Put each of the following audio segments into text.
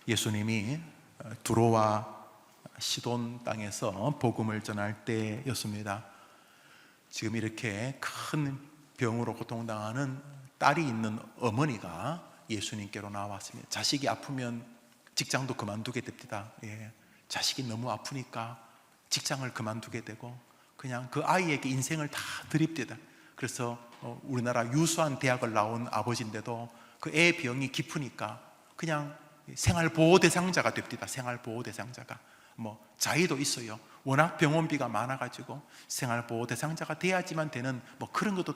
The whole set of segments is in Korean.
예수님이 두로와 시돈 땅에서 복음을 전할 때였습니다. 지금 이렇게 큰 병으로 고통당하는 딸이 있는 어머니가 예수님께로 나왔습니다. 자식이 아프면 직장도 그만두게 됩니다. 자식이 너무 아프니까 직장을 그만두게 되고 그냥 그 아이에게 인생을 다 드립니다. 그래서 우리나라 유수한 대학을 나온 아버지인데도 그 애 병이 깊으니까 그냥 생활보호대상자가 됩니다. 생활보호대상자가 자의도 있어요. 워낙 병원비가 많아가지고 생활보호대상자가 돼야지만 되는 그런 것도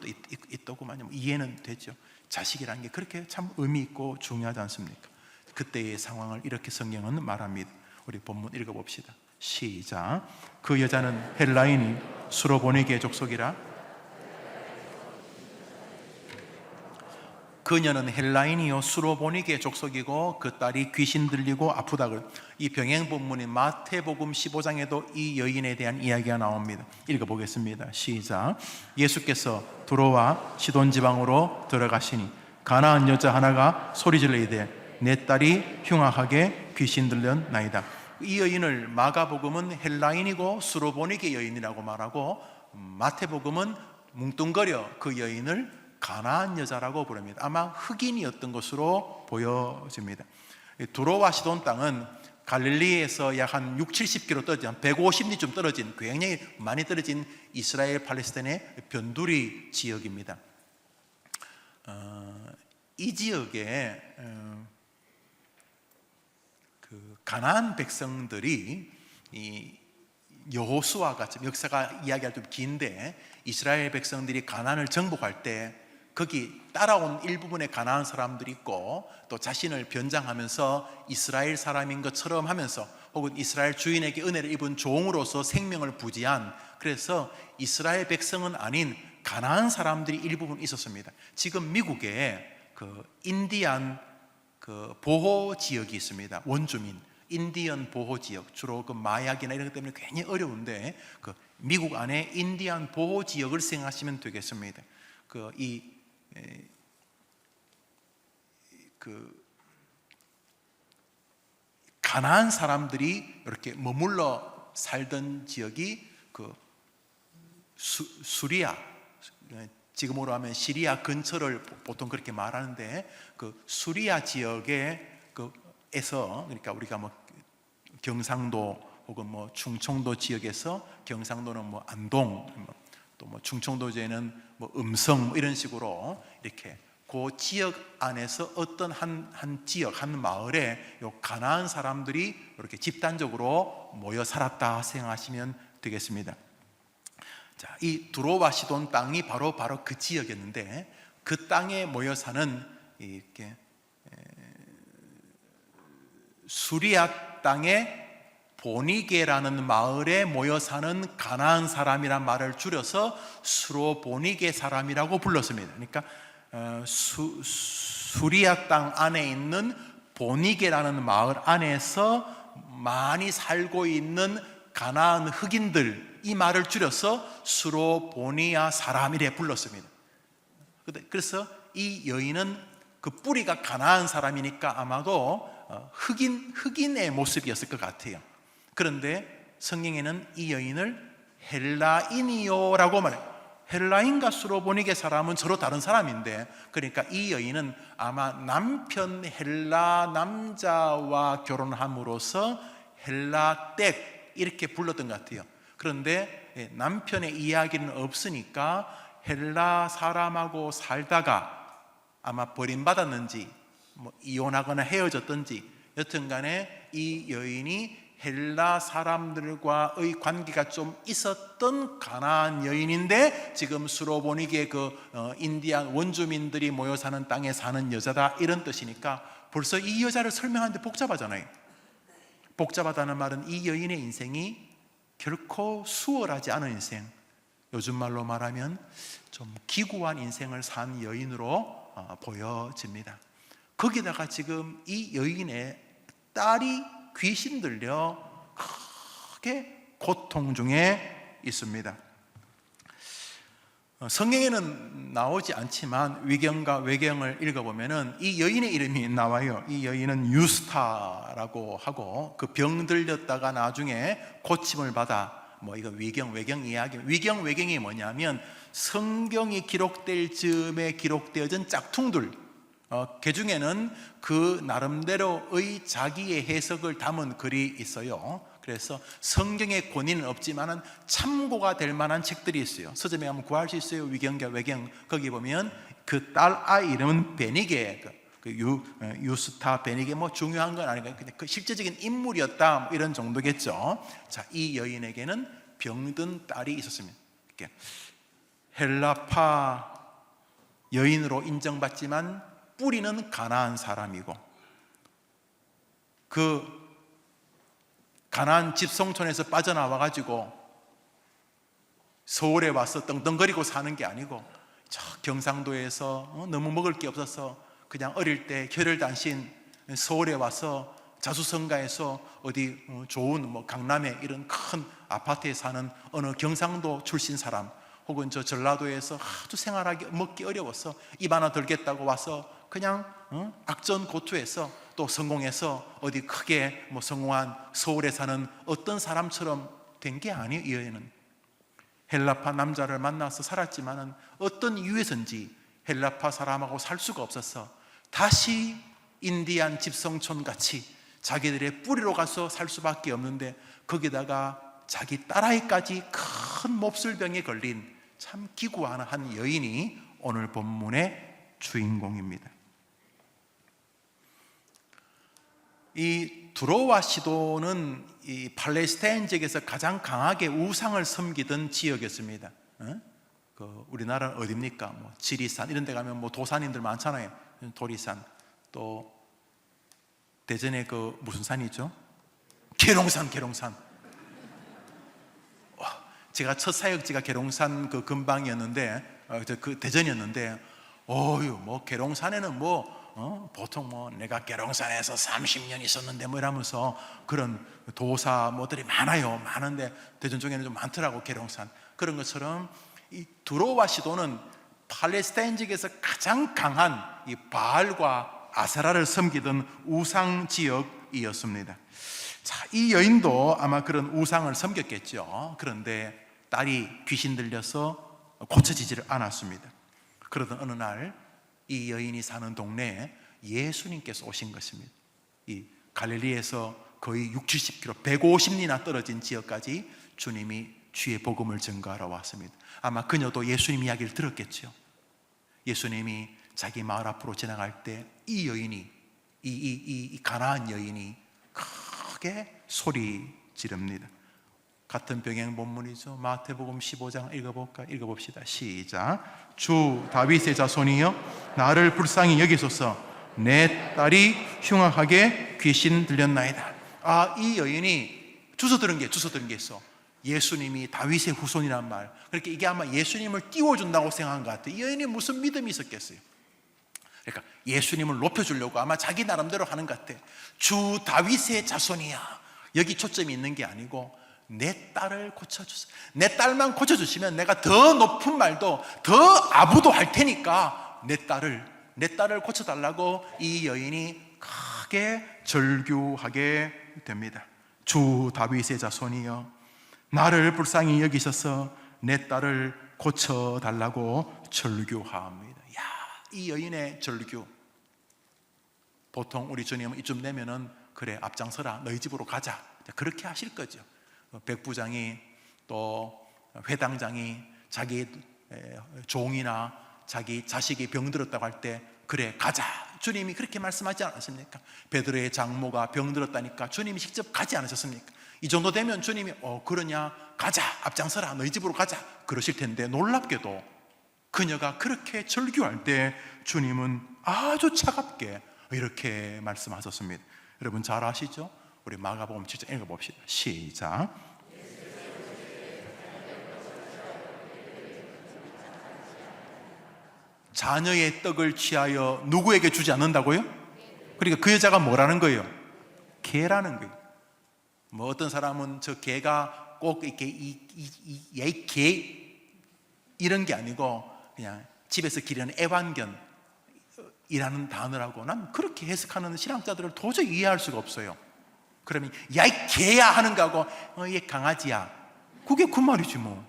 있더구만요. 이해는 되죠. 자식이라는 게 그렇게 참 의미 있고 중요하지 않습니까? 그때의 상황을 이렇게 성경은 말합니다. 우리 본문 읽어봅시다. 시작. 그 여자는 헬라인이 수로보니게 족속이라. 그녀는 헬라인이요 수로보니게 족속이고 그 딸이 귀신 들리고 아프다. 이 병행 본문인 마태복음 15장에도 이 여인에 대한 이야기가 나옵니다. 읽어보겠습니다. 시작. 예수께서 두로와 시돈 지방으로 들어가시니 가나안 여자 하나가 소리질러 이르되 내 딸이 흉악하게 귀신 들렸나이다. 이 여인을 마가복음은 헬라인이고 수로보니게 여인이라고 말하고 마태복음은 뭉뚱거려 그 여인을 가나안 여자라고 부릅니다. 아마 흑인이었던 것으로 보여집니다. 두로와 시돈 땅은 갈릴리에서 약 한 60-70km 떨어진, 한 150리 좀 떨어진, 굉장히 많이 떨어진 이스라엘 팔레스타인의 변두리 지역입니다. 이 지역에 그 가나안 백성들이 이 여호수아가 역사가 이야기가 좀 긴데 이스라엘 백성들이 가나안을 정복할 때 거기 따라온 일부분의 가나안 사람들이 있고 또 자신을 변장하면서 이스라엘 사람인 것처럼 하면서 혹은 이스라엘 주인에게 은혜를 입은 종으로서 생명을 부지한, 그래서 이스라엘 백성은 아닌 가나안 사람들이 일부분 있었습니다. 지금 미국에 그 인디안 그 보호 지역이 있습니다. 원주민 인디언 보호 지역, 주로 그 마약이나 이런 것 때문에 굉장히 어려운데 그 미국 안에 인디안 보호 지역을 생각하시면 되겠습니다. 가나안 사람들이 이렇게 머물러 살던 지역이 그 수리아, 지금으로 하면 시리아 근처를 보통 그렇게 말하는데 그 수리아 지역에 에서, 그러니까 우리가 경상도 혹은 충청도 지역에서, 경상도는 안동, 또 충청도제는 음성 이런 식으로 이렇게 그 지역 안에서 어떤 한 지역, 한 마을에 요 가나안 사람들이 이렇게 집단적으로 모여 살았다 생각하시면 되겠습니다. 자, 이 두로와 시돈 땅이 바로 그 지역이었는데 그 땅에 모여 사는 이렇게 수리아 땅의 보니게라는 마을에 모여 사는 가나안 사람이란 말을 줄여서 수로보니게 사람이라고 불렀습니다. 그러니까 수리아 땅 안에 있는 보니게라는 마을 안에서 많이 살고 있는 가나안 흑인들, 이 말을 줄여서 수로보니아 사람이래 불렀습니다. 그래서 이 여인은 그 뿌리가 가나안 사람이니까 아마도 흑인의 모습이었을 것 같아요. 그런데 성경에는 이 여인을 헬라인이요라고 말해요. 헬라인과 수로보니게 사람은 서로 다른 사람인데, 그러니까 이 여인은 아마 남편 헬라 남자와 결혼함으로써 헬라댁 이렇게 불렀던 것 같아요. 그런데 남편의 이야기는 없으니까 헬라 사람하고 살다가 아마 버림받았는지 이혼하거나 헤어졌던지 여튼간에 이 여인이 헬라 사람들과의 관계가 좀 있었던 가나안 여인인데 지금 수로보니게 인디안 원주민들이 모여 사는 땅에 사는 여자다, 이런 뜻이니까 벌써 이 여자를 설명하는데 복잡하잖아요. 복잡하다는 말은 이 여인의 인생이 결코 수월하지 않은 인생, 요즘 말로 말하면 좀 기구한 인생을 산 여인으로 보여집니다. 거기다가 지금 이 여인의 딸이 귀신 들려 크게 고통 중에 있습니다. 성경에는 나오지 않지만 위경과 외경을 읽어보면은 이 여인의 이름이 나와요. 이 여인은 유스타라고 하고 그 병 들렸다가 나중에 고침을 받아 이거 위경 외경 이야기. 위경 외경이 뭐냐면 성경이 기록될 즈음에 기록되어진 짝퉁들, 그 중에는 그 나름대로의 자기의 해석을 담은 글이 있어요. 그래서 성경의 권위는 없지만은 참고가 될 만한 책들이 있어요. 서점에 가면 구할 수 있어요. 위경과 외경. 거기 보면 그 딸 아이 이름은 베니게, 유스타 베니게 중요한 건 아니고 그냥 그 실제적인 인물이었다 이런 정도겠죠. 자, 이 여인에게는 병든 딸이 있었습니다. 헬라파 여인으로 인정받지만 뿌리는 가나안 사람이고, 그 가나안 집성촌에서 빠져나와가지고 서울에 와서 떵떵거리고 사는 게 아니고 저 경상도에서 너무 먹을 게 없어서 그냥 어릴 때 혈혈단신 서울에 와서 자수성가에서 어디 좋은 강남에 이런 큰 아파트에 사는 어느 경상도 출신 사람, 혹은 저 전라도에서 아주 생활하기 먹기 어려워서 입 하나 들겠다고 와서 그냥 악전고투해서 또 성공해서 어디 크게 성공한 서울에 사는 어떤 사람처럼 된 게 아니에요. 이 여인은 헬라파 남자를 만나서 살았지만은 어떤 이유에선지 헬라파 사람하고 살 수가 없어서 다시 인디안 집성촌 같이 자기들의 뿌리로 가서 살 수밖에 없는데, 거기다가 자기 딸아이까지 큰 몹쓸병에 걸린 참 기구한 한 여인이 오늘 본문의 주인공입니다. 이 두로와 시돈은 이 팔레스타인 지역에서 가장 강하게 우상을 섬기던 지역이었습니다. 우리나라는 어디입니까? 지리산 이런 데 가면 도산인들 많잖아요. 도리산, 또 대전에 무슨 산이죠? 계룡산. 제가 첫 사역지가 계룡산 근방이었는데, 그 대전이었는데, 계룡산에는 보통 내가 계룡산에서 30년 있었는데 이러면서 그런 도사들이 많은데 대전 쪽에는 좀 많더라고. 계룡산 그런 것처럼 이 두로와 시돈은 팔레스타인 지역에서 가장 강한 이 바알과 아세라를 섬기던 우상 지역이었습니다. 자, 이 여인도 아마 그런 우상을 섬겼겠죠. 그런데 딸이 귀신 들려서 고쳐지지를 않았습니다. 그러던 어느 날 이 여인이 사는 동네에 예수님께서 오신 것입니다. 이 갈릴리에서 거의 60-70km 150리나 떨어진 지역까지 주님이 주의 복음을 전가하러 왔습니다. 아마 그녀도 예수님 이야기를 들었겠죠. 예수님이 자기 마을 앞으로 지나갈 때 이 여인이 이 가나안 여인이 크게 소리 지릅니다. 같은 병행 본문이죠. 마태복음 15장 읽어봅시다. 시작. 주 다윗의 자손이여, 나를 불쌍히 여기소서. 내 딸이 흉악하게 귀신 들렸나이다. 이 여인이 주워 들은 게 있어. 예수님이 다윗의 후손이란 말. 그렇게 이게 아마 예수님을 띄워준다고 생각한 것 같아요. 이 여인이 무슨 믿음이 있었겠어요? 그러니까 예수님을 높여주려고 아마 자기 나름대로 하는 것 같아. 주 다윗의 자손이야. 여기 초점이 있는 게 아니고 내 딸을 고쳐주세요. 내 딸만 고쳐주시면 내가 더 높은 말도 더 아부도 할 테니까 내 딸을 고쳐달라고 이 여인이 크게 절규하게 됩니다. 주 다윗의 자손이여, 나를 불쌍히 여기셔서 내 딸을 고쳐달라고 절규합니다. 이 여인의 절규, 보통 우리 주님은 이쯤 되면은 그래 앞장서라, 너희 집으로 가자, 그렇게 하실 거죠. 백부장이 또 회당장이 자기 종이나 자기 자식이 병들었다고 할 때 그래 가자, 주님이 그렇게 말씀하지 않았습니까? 베드로의 장모가 병들었다니까 주님이 직접 가지 않으셨습니까? 이 정도 되면 주님이 그러냐, 가자, 앞장서라, 너희 집으로 가자, 그러실 텐데, 놀랍게도 그녀가 그렇게 절규할 때 주님은 아주 차갑게 이렇게 말씀하셨습니다. 여러분 잘 아시죠? 우리 마가복음 7장 읽어봅시다. 시작. 자녀의 떡을 취하여 누구에게 주지 않는다고요? 그러니까 그 여자가 뭐라는 거예요? 개라는 거예요. 어떤 사람은 저 개가 꼭 이렇게 개 이런 게 아니고 그냥 집에서 기르는 애완견이라는 단어라고 난 그렇게 해석하는 신학자들을 도저히 이해할 수가 없어요. 그러면 야 이 개야 하는 거하고 얘 강아지야, 그게 그 말이지 뭐.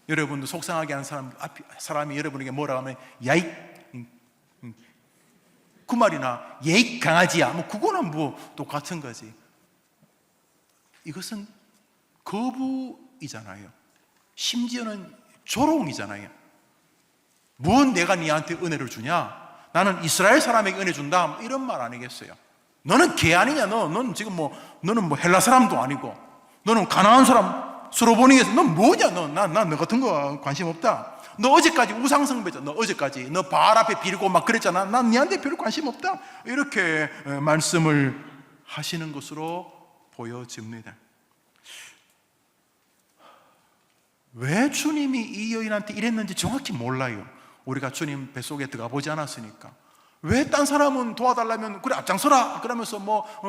여러분도 속상하게 하는 사람이 여러분에게 뭐라고 하면 야 이 그 말이나 얘 이 강아지야, 뭐 그거는 뭐 똑같은 거지. 이것은 거부이잖아요. 심지어는 조롱이잖아요. 뭔 내가 네한테 은혜를 주냐? 나는 이스라엘 사람에게 은혜 준다, 이런 말 아니겠어요? 너는 개 아니냐? 너는 지금 너는 헬라 사람도 아니고, 너는 가나안 사람 스로보니에서 넌 뭐냐? 난 너 같은 거 관심 없다. 너 어제까지 우상숭배자, 너 어제까지 너 바알 앞에 빌고 막 그랬잖아. 난 네한테 별로 관심 없다. 이렇게 말씀을 하시는 것으로 보여집니다. 왜 주님이 이 여인한테 이랬는지 정확히 몰라요. 우리가 주님 뱃속에 들어가 보지 않았으니까. 왜 딴 사람은 도와달라면 그래 앞장서라 그러면서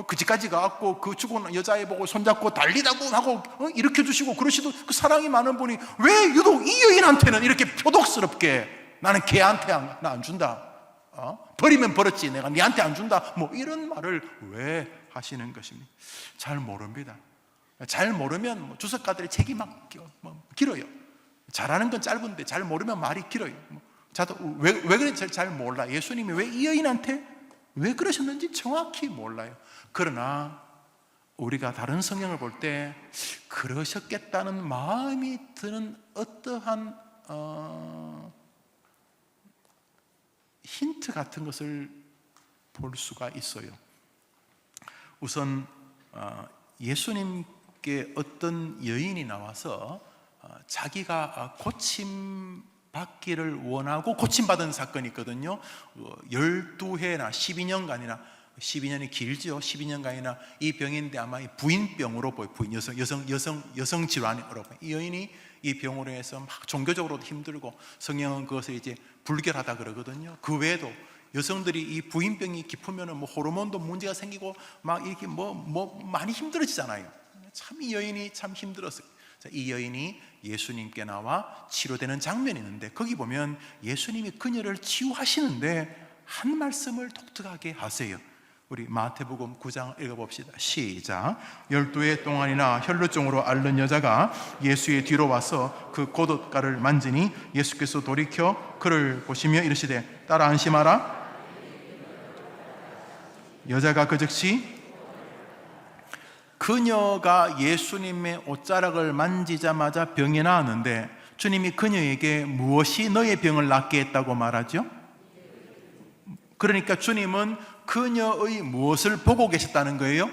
그 집까지 가갖고 그 죽은 여자애 보고 손잡고 달리다고 하고 일으켜주시고 그러시도 그 사랑이 많은 분이 왜 유독 이 여인한테는 이렇게 표독스럽게 나는 걔한테 나 안 준다, 버리면 버렸지 내가 네한테 안 준다, 뭐 이런 말을 왜 하시는 것입니까? 잘 모릅니다. 잘 모르면 주석가들의 책이 막 길어요. 잘하는 건 짧은데 잘 모르면 말이 길어요. 저도 왜 그런지 잘 몰라. 예수님이 왜 이 여인한테 왜 그러셨는지 정확히 몰라요. 그러나 우리가 다른 성경을 볼 때 그러셨겠다는 마음이 드는 어떠한 힌트 같은 것을 볼 수가 있어요. 우선 예수님께 어떤 여인이 나와서 자기가 고침 받기를 원하고 고침받은 사건이 있거든요. 12회나 12년간이나 12년이 길죠. 12년간이나 이 병인데 아마 부인병으로 보여요. 여성 질환으로 보여요. 이 여인이 이 병으로 해서 막 종교적으로도 힘들고, 성경은 그것을 이제 불결하다 그러거든요. 그 외에도 여성들이 이 부인병이 깊으면 호르몬도 문제가 생기고 막 이렇게 많이 힘들어지잖아요. 참 이 여인이 참 힘들었어요. 이 여인이 예수님께 나와 치료되는 장면이 있는데, 거기 보면 예수님이 그녀를 치유하시는데 한 말씀을 독특하게 하세요. 우리 마태복음 9장 읽어봅시다. 시작. 12해 동안이나 혈루증으로 앓는 여자가 예수의 뒤로 와서 그 겉옷가를 만지니 예수께서 돌이켜 그를 보시며 이르시되 따라 안심하라. 여자가 그 즉시, 그녀가 예수님의 옷자락을 만지자마자 병이 나았는데 주님이 그녀에게 무엇이 너의 병을 낫게 했다고 말하죠? 그러니까 주님은 그녀의 무엇을 보고 계셨다는 거예요?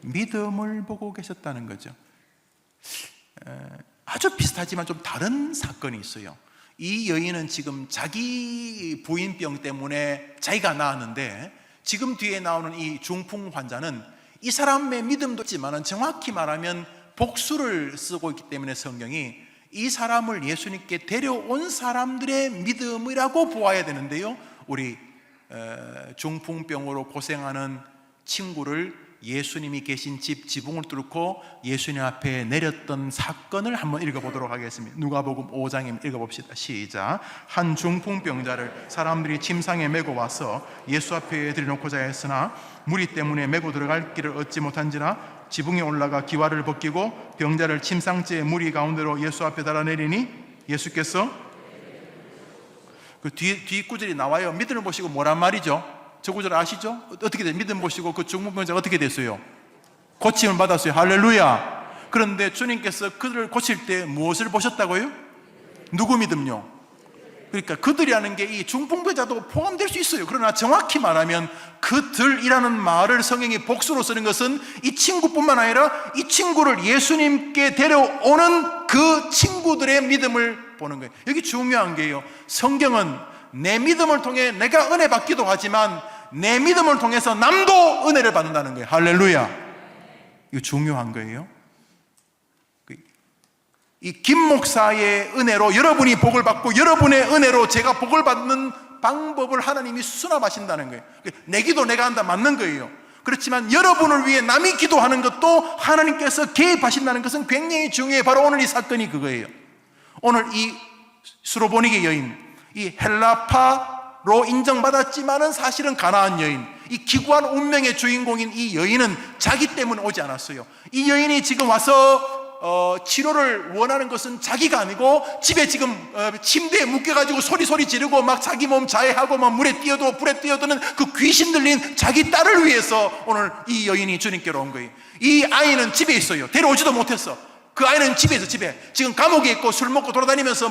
믿음을 보고 계셨다는 거죠. 아주 비슷하지만 좀 다른 사건이 있어요. 이 여인은 지금 자기 부인병 때문에 자기가 나았는데, 지금 뒤에 나오는 이 중풍 환자는 이 사람의 믿음도 있지만 정확히 말하면 복수를 쓰고 있기 때문에 성경이 이 사람을 예수님께 데려온 사람들의 믿음이라고 보아야 되는데요, 우리 중풍병으로 고생하는 친구를 예수님이 계신 집 지붕을 뚫고 예수님 앞에 내렸던 사건을 한번 읽어보도록 하겠습니다. 누가복음 5장에 읽어봅시다. 시작. 한 중풍병자를 사람들이 침상에 메고 와서 예수 앞에 들여놓고자 했으나 무리 때문에 메고 들어갈 길을 얻지 못한지라 지붕에 올라가 기와를 벗기고 병자를 침상째의 무리 가운데로 예수 앞에 달아내리니 예수께서 그 뒤 구절이 나와요. 믿음을 보시고 뭐란 말이죠? 저 구절 아시죠? 어떻게 돼요? 믿음 보시고 그 중풍병자가 어떻게 됐어요? 고침을 받았어요. 할렐루야. 그런데 주님께서 그들을 고칠 때 무엇을 보셨다고요? 누구 믿음요? 그러니까 그들이라는 게 이 중풍병자도 포함될 수 있어요. 그러나 정확히 말하면 그들이라는 말을 성경이 복수로 쓰는 것은 이 친구뿐만 아니라 이 친구를 예수님께 데려오는 그 친구들의 믿음을 보는 거예요. 여기 중요한 게요, 성경은 내 믿음을 통해 내가 은혜 받기도 하지만 내 믿음을 통해서 남도 은혜를 받는다는 거예요. 할렐루야. 이거 중요한 거예요. 이 김 목사의 은혜로 여러분이 복을 받고 여러분의 은혜로 제가 복을 받는 방법을 하나님이 수납하신다는 거예요. 내 기도 내가 한다, 맞는 거예요. 그렇지만 여러분을 위해 남이 기도하는 것도 하나님께서 개입하신다는 것은 굉장히 중요해요. 바로 오늘 이 사건이 그거예요. 오늘 이 수로보니게 여인, 이 헬라파로 인정받았지만은 사실은 가나안 여인, 이 기구한 운명의 주인공인 이 여인은 자기 때문에 오지 않았어요. 이 여인이 지금 와서 치료를 원하는 것은 자기가 아니고 집에 지금 침대에 묶여가지고 소리 지르고 막 자기 몸 자해하고 막 물에 뛰어드는 그 귀신 들린 자기 딸을 위해서 오늘 이 여인이 주님께로 온 거예요. 이 아이는 집에 있어요. 데려오지도 못했어. 그 아이는 집에 있어. 집에 지금 감옥에 있고 술 먹고 돌아다니면서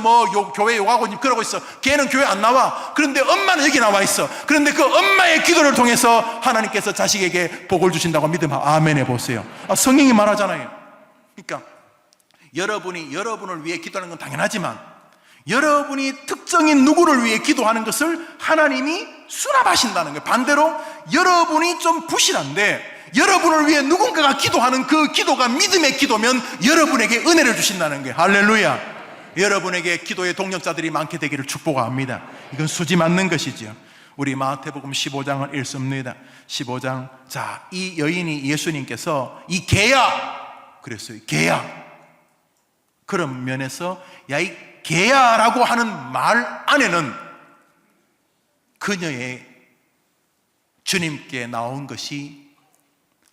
교회 욕하고 그러고 있어. 걔는 교회 안 나와. 그런데 엄마는 여기 나와 있어. 그런데 그 엄마의 기도를 통해서 하나님께서 자식에게 복을 주신다고 믿으면 아멘 해보세요. 성경이 말하잖아요. 그러니까 여러분을 위해 기도하는 건 당연하지만 여러분이 특정인 누구를 위해 기도하는 것을 하나님이 수납하신다는 거예요. 반대로 여러분이 좀 부실한데 여러분을 위해 누군가가 기도하는 그 기도가 믿음의 기도면 여러분에게 은혜를 주신다는 거예요. 할렐루야. 여러분에게 기도의 동력자들이 많게 되기를 축복합니다. 이건 수지 맞는 것이죠. 우리 마태복음 15장을 읽습니다. 15장. 자, 이 여인이 예수님께서 이 개야 그랬어요. 개야. 그런 면에서 야, 이 개야라고 하는 말 안에는 그녀의 주님께 나온 것이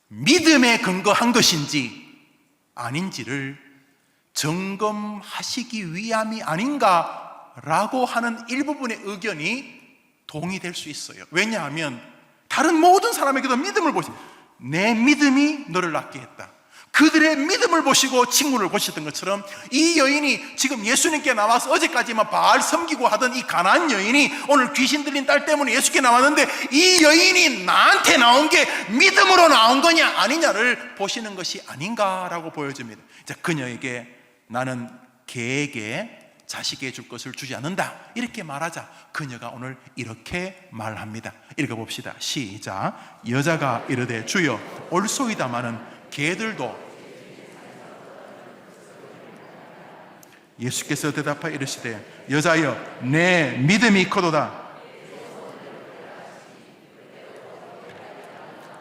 믿음에 근거한 것인지 아닌지를 점검하시기 위함이 아닌가라고 하는 일부분의 의견이 동의될 수 있어요. 왜냐하면 다른 모든 사람에게도 믿음을 보시, 내 믿음이 너를 낫게 했다. 그들의 믿음을 보시고 칭문을 보셨던 것처럼 이 여인이 지금 예수님께 나와서 어제까지만 바알 섬기고 하던 이 가나안 여인이 오늘 귀신 들린 딸 때문에 예수께 나왔는데 이 여인이 나한테 나온 게 믿음으로 나온 거냐 아니냐를 보시는 것이 아닌가라고 보여집니다. 자, 그녀에게 나는 개에게 자식에게 줄 것을 주지 않는다 이렇게 말하자 그녀가 오늘 이렇게 말합니다. 읽어봅시다. 시작. 여자가 이르되 주여 옳소이다마는 개들도 예수께서 대답하여 이르시되 여자여 내 믿음이 크도다.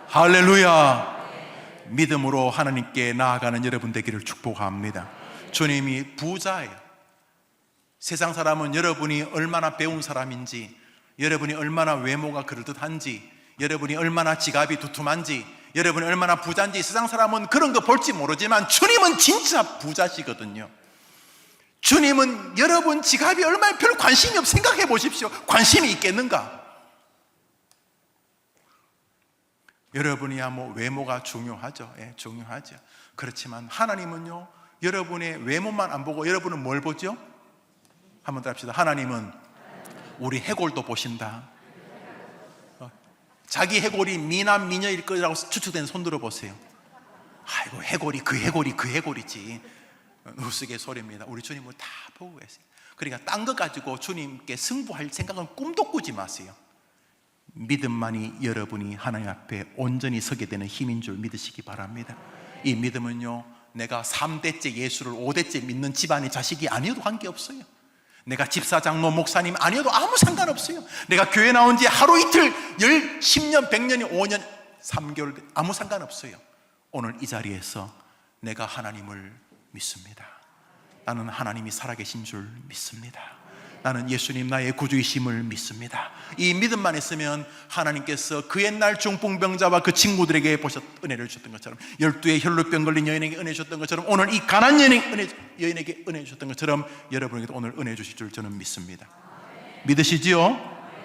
할렐루야. 믿음으로 하나님께 나아가는 여러분 되기를 축복합니다. 주님이 부자예요. 세상 사람은 여러분이 얼마나 배운 사람인지, 여러분이 얼마나 외모가 그럴듯한지, 여러분이 얼마나 지갑이 두툼한지, 여러분이 얼마나 부자인지 세상 사람은 그런 거 볼지 모르지만 주님은 진짜 부자시거든요. 주님은 여러분 지갑이 얼마나 별 관심이 없어. 생각해 보십시오. 관심이 있겠는가? 여러분이야 뭐 외모가 중요하죠. 예, 중요하죠. 그렇지만 하나님은요 여러분의 외모만 안 보고 여러분은 뭘 보죠? 한번 더 합시다. 하나님은 우리 해골도 보신다. 자기 해골이 미남 미녀일 거라고 추측된 손 들어보세요. 아이고 해골이 그 해골이지. 우스갯소리입니다. 우리 주님을 다 보고 계세요. 그러니까 딴 거 가지고 주님께 승부할 생각은 꿈도 꾸지 마세요. 믿음만이 여러분이 하나님 앞에 온전히 서게 되는 힘인 줄 믿으시기 바랍니다. 이 믿음은요 내가 3대째 예수를 5대째 믿는 집안의 자식이 아니어도 관계없어요. 내가 집사, 장로, 목사님 아니어도 아무 상관없어요. 내가 교회 나온 지 하루 이틀, 10년, 100년이 5년, 3개월 아무 상관없어요. 오늘 이 자리에서 내가 하나님을 믿습니다. 나는 하나님이 살아계신 줄 믿습니다. 나는 예수님 나의 구주이심을 믿습니다. 이 믿음만 있으면 하나님께서 그 옛날 중풍병자와 그 친구들에게 은혜를 주셨던 것처럼 12의 혈루병 걸린 여인에게 은혜 주셨던 것처럼 오늘 이 가난 여인에게 은혜 주셨던 것처럼 여러분에게도 오늘 은혜 주실 줄 저는 믿습니다. 믿으시지요?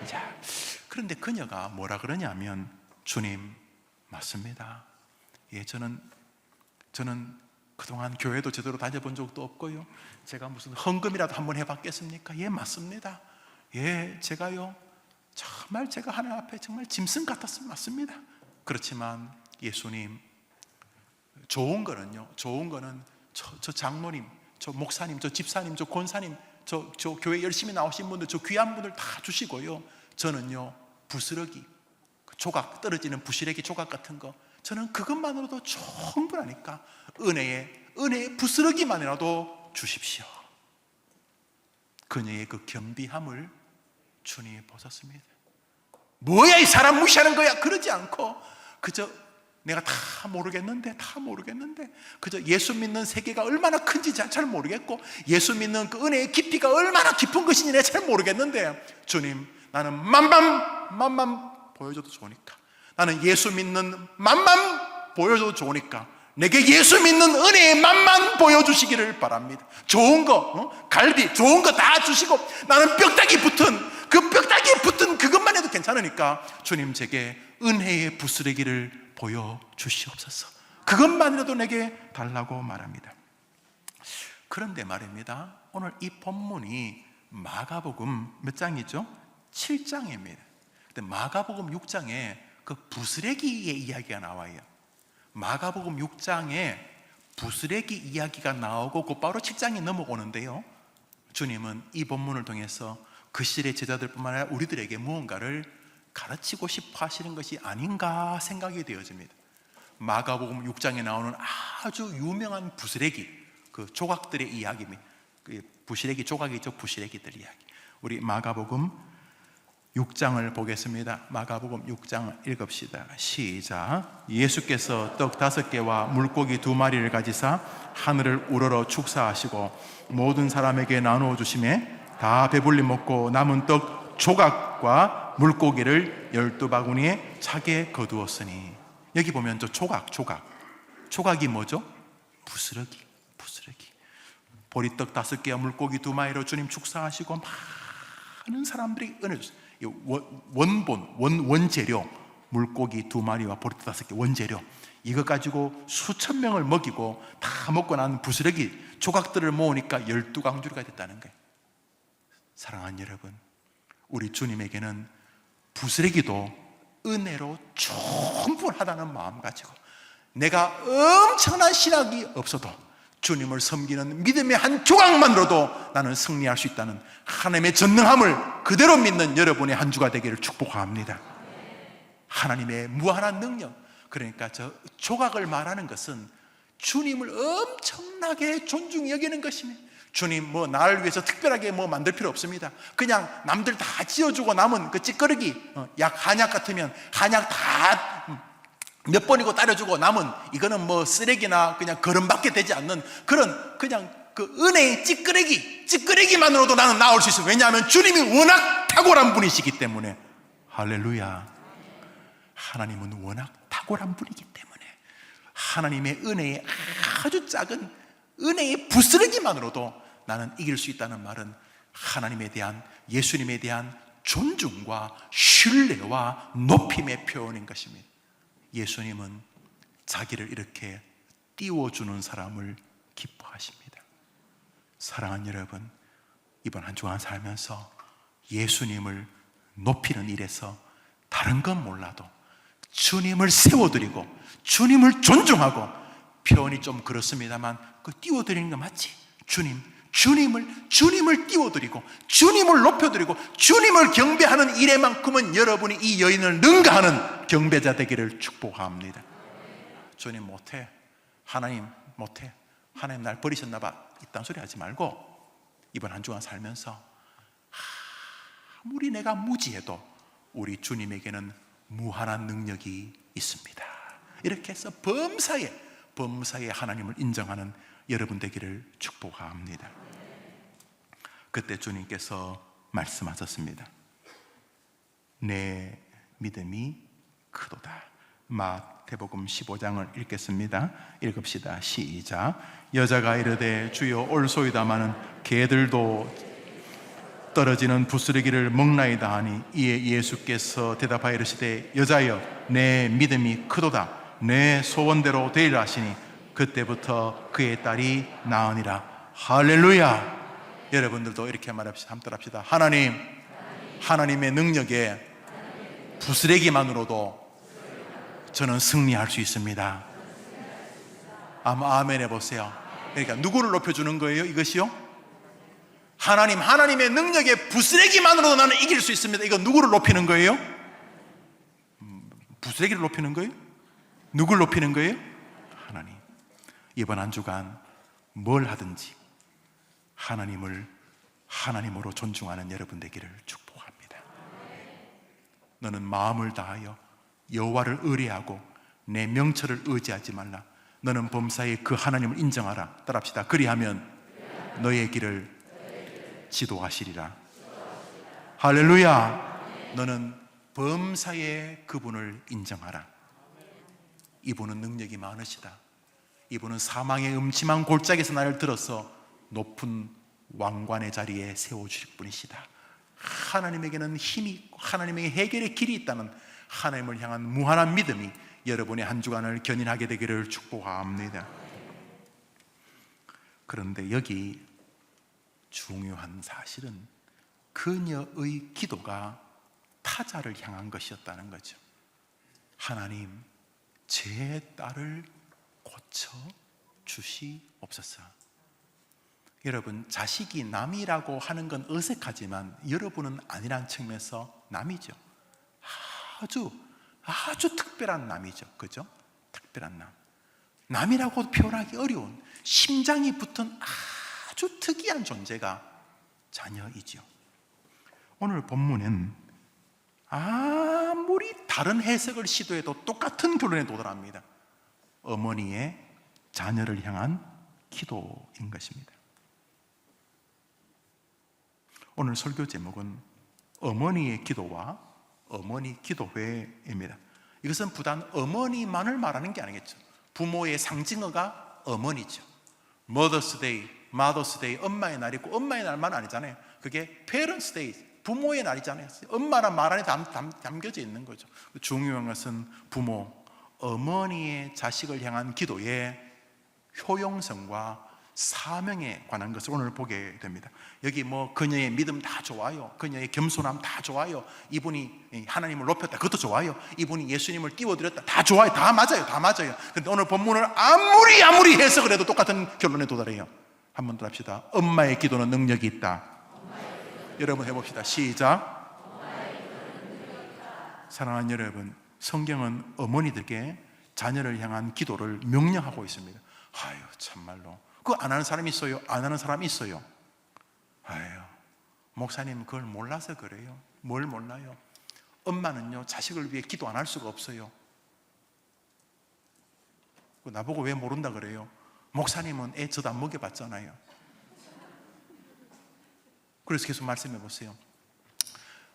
자, 그런데 그녀가 뭐라 그러냐면 주님 맞습니다. 예, 저는 그동안 교회도 제대로 다녀본 적도 없고요. 제가 무슨 헌금이라도 한번 해봤겠습니까? 예, 맞습니다. 예, 제가요 정말 제가 하나님 앞에 정말 짐승 같았으면 맞습니다. 그렇지만 예수님 좋은 거는 저 장로님, 저 목사님, 저 집사님, 저 권사님, 저 교회 열심히 나오신 분들, 저 귀한 분들 다 주시고요. 저는요 부스러기, 조각 떨어지는 부시래기 조각 같은 거 저는 그것만으로도 충분하니까 은혜의 부스러기만이라도 주십시오. 그녀의 그 겸비함을 주님이 보셨습니다. 뭐야 이 사람 무시하는 거야? 그러지 않고 그저 내가 다 모르겠는데 그저 예수 믿는 세계가 얼마나 큰지 잘 모르겠고, 예수 믿는 그 은혜의 깊이가 얼마나 깊은 것인지 내가 잘 모르겠는데, 주님, 나는 맛만 보여줘도 좋으니까, 나는 예수 믿는 맛만 보여줘도 좋으니까 내게 예수 믿는 은혜의 맛만 보여주시기를 바랍니다. 좋은 거, 갈비 좋은 거 다 주시고, 나는 뼈다귀 붙은 그것만 해도 괜찮으니까 주님, 제게 은혜의 부스러기를 보여주시옵소서. 그것만이라도 내게 달라고 말합니다. 그런데 말입니다, 오늘 이 본문이 마가복음 몇 장이죠? 7장입니다. 근데 마가복음 6장에 그 부스러기의 이야기가 나와요. 마가복음 6장에 부스러기 이야기가 나오고 곧바로 7장이 넘어오는데요, 주님은 이 본문을 통해서 그 시대의 제자들뿐만 아니라 우리들에게 무언가를 가르치고 싶어 하시는 것이 아닌가 생각이 되어집니다. 마가복음 6장에 나오는 아주 유명한 부스러기, 그 조각들의 이야기입니다. 그 부스러기 조각이죠. 부스러기들 이야기. 우리 마가복음 6장을 보겠습니다. 마가복음 6장 읽읍시다. 시작. 예수께서 떡 5개와 물고기 2마리를 가지사 하늘을 우러러 축사하시고 모든 사람에게 나누어 주시매 다 배불리 먹고 남은 떡 조각과 물고기를 12바구니에 차게 거두었으니. 여기 보면 저 조각이 뭐죠? 부스러기. 보리떡 5개와 물고기 2마리로 주님 축사하시고 많은 사람들이 은혜 주셨어요. 원재료, 물고기 2마리와 보리떡 5개 원재료, 이거 가지고 수천 명을 먹이고 다 먹고 난 부스러기 조각들을 모으니까 12강주리가 됐다는 거예요. 사랑하는 여러분, 우리 주님에게는 부스러기도 은혜로 충분하다는 마음 가지고, 내가 엄청난 신학이 없어도 주님을 섬기는 믿음의 한 조각만으로도 나는 승리할 수 있다는 하나님의 전능함을 그대로 믿는 여러분의 한 주가 되기를 축복합니다. 하나님의 무한한 능력, 그러니까 저 조각을 말하는 것은 주님을 엄청나게 존중히 여기는 것입니다. 주님 나를 위해서 특별하게 만들 필요 없습니다. 그냥 남들 다 지어주고 남은 그 찌꺼기, 한약 같으면 한약 다 몇 번이고 따려주고 남은 이거는 쓰레기나 그냥 거름밖에 되지 않는 그런 그냥 그 은혜의 찌끄레기만으로도 나는 나올 수 있어요. 왜냐하면 주님이 워낙 탁월한 분이시기 때문에. 할렐루야. 하나님은 워낙 탁월한 분이기 때문에 하나님의 은혜의 아주 작은 은혜의 부스러기만으로도 나는 이길 수 있다는 말은 하나님에 대한, 예수님에 대한 존중과 신뢰와 높임의 표현인 것입니다. 예수님은 자기를 이렇게 띄워주는 사람을 기뻐하십니다. 사랑하는 여러분, 이번 한 주간 살면서 예수님을 높이는 일에서 다른 건 몰라도 주님을 세워드리고 주님을 존중하고, 표현이 좀 그렇습니다만 그 띄워드리는 거 맞지? 주님을 띄워드리고 주님을 높여드리고 주님을 경배하는 일에만큼은 여러분이 이 여인을 능가하는 경배자 되기를 축복합니다. 주님 못해, 하나님 못해, 하나님 날 버리셨나 봐, 이딴 소리 하지 말고 이번 한 주간 살면서 아무리 내가 무지해도 우리 주님에게는 무한한 능력이 있습니다. 이렇게 해서 범사에 하나님을 인정하는 여러분 되기를 축복합니다. 그때 주님께서 말씀하셨습니다. 내 믿음이 크도다. 마태복음 15장을 읽겠습니다. 읽읍시다. 시작. 여자가 이르되 주여 올소이다마는 개들도 떨어지는 부스러기를 먹나이다 하니, 이에 예수께서 대답하여 이르시되 여자여 내 믿음이 크도다. 내 소원대로 되리라 하시니 그때부터 그의 딸이 나으니라. 할렐루야. 여러분들도 이렇게 말합시다. 함께 합시다. 하나님의 능력에 부스러기만으로도 저는 승리할 수 있습니다. 아멘 해보세요. 그러니까 누구를 높여주는 거예요? 이것이요? 하나님의 능력에 부스러기만으로도 나는 이길 수 있습니다. 이거 누구를 높이는 거예요? 부스러기를 높이는 거예요? 누구를 높이는 거예요? 하나님. 이번 한 주간 뭘 하든지 하나님으로 존중하는 여러분 되기를 축복합니다. 너는 마음을 다하여 여호와를 의뢰하고 내 명철을 의지하지 말라. 너는 범사에 그 하나님을 인정하라. 따라합시다. 그리하면 너의 길을 지도하시리라. 할렐루야. 너는 범사에 그분을 인정하라. 이분은 능력이 많으시다. 이분은 사망의 음침한 골짜기에서 나를 들어서 높은 왕관의 자리에 세워주실 분이시다. 하나님에게는 힘이 있고 하나님에게 해결의 길이 있다는 하나님을 향한 무한한 믿음이 여러분의 한 주간을 견인하게 되기를 축복합니다. 그런데 여기 중요한 사실은 그녀의 기도가 타자를 향한 것이었다는 거죠. 하나님, 제 딸을 고쳐 주시옵소서. 여러분, 자식이 남이라고 하는 건 어색하지만 여러분은 아니란 측면에서 남이죠. 아주 특별한 남이죠. 그죠? 특별한 남. 남이라고 표현하기 어려운 심장이 붙은 아주 특이한 존재가 자녀이죠. 오늘 본문은 아무리 다른 해석을 시도해도 똑같은 결론에 도달합니다. 어머니의 자녀를 향한 기도인 것입니다. 오늘 설교 제목은 어머니의 기도와 어머니 기도회입니다. 이것은 부단 어머니만을 말하는 게 아니겠죠. 부모의 상징어가 어머니죠. Mother's Day, Mother's Day, 엄마의 날이고 엄마의 날만 아니잖아요. 그게 Parents Day, 부모의 날이잖아요. 엄마란 말 안에 담겨져 있는 거죠. 중요한 것은 부모, 어머니의 자식을 향한 기도의 효용성과 사명에 관한 것을 오늘 보게 됩니다. 여기 뭐 그녀의 믿음 다 좋아요. 그녀의 겸손함 다 좋아요. 이분이 하나님을 높였다, 그것도 좋아요. 이분이 예수님을 띄워드렸다, 다 좋아요. 다 맞아요. 다 맞아요. 근데 오늘 본문을 아무리 해석을 해도 똑같은 결론에 도달해요. 한 번 더 합시다. 엄마의 기도는 능력이 있다. 여러분 해봅시다. 시작. 사랑하는 여러분, 성경은 어머니들께 자녀를 향한 기도를 명령하고 있습니다. 아유, 참말로 그거 안 하는 사람이 있어요? 안 하는 사람이 있어요? 아유, 목사님 그걸 몰라서 그래요. 뭘 몰라요? 엄마는요, 자식을 위해 기도 안 할 수가 없어요. 나보고 왜 모른다 그래요? 목사님은 애 저도 안 먹여봤잖아요. 그래서 계속 말씀해 보세요.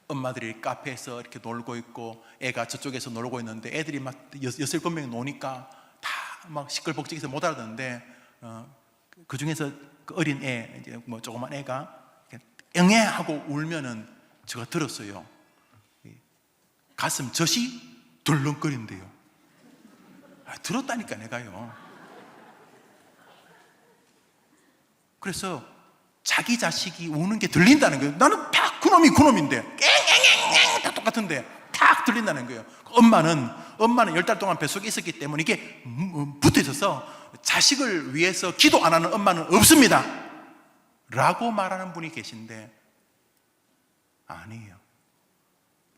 엄마들이 카페에서 이렇게 놀고 있고 애가 저쪽에서 놀고 있는데 애들이 막 6-7명이 노니까 다 막 시끌벅적해서 못 알아듣는데 그 중에서 그 어린 애, 이제 뭐 조그만 애가 응애 하고 울면은 제가 들었어요. 가슴 젖이 덜렁거린대요. 들었다니까 내가요. 그래서 자기 자식이 우는 게 들린다는 거예요. 나는 딱 그놈인데 깽깽깽깽 다 똑같은데 딱 들린다는 거예요. 엄마는 10달 동안 뱃속에 있었기 때문에 이게 붙어 있어서 자식을 위해서 기도 안 하는 엄마는 없습니다 라고 말하는 분이 계신데 아니에요.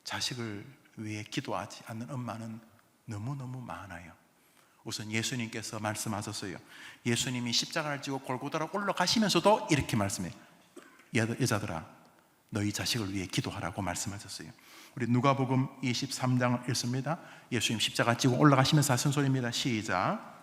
자식을 위해 기도하지 않는 엄마는 너무너무 많아요. 우선 예수님께서 말씀하셨어요. 예수님이 십자가를 지고 골고다로 올라가시면서도 이렇게 말씀해요. 여자들아, 너희 자식을 위해 기도하라고 말씀하셨어요. 우리 누가복음 23장을 읽습니다. 예수님 십자가 지고 올라가시면서 하신 소리입니다. 시작.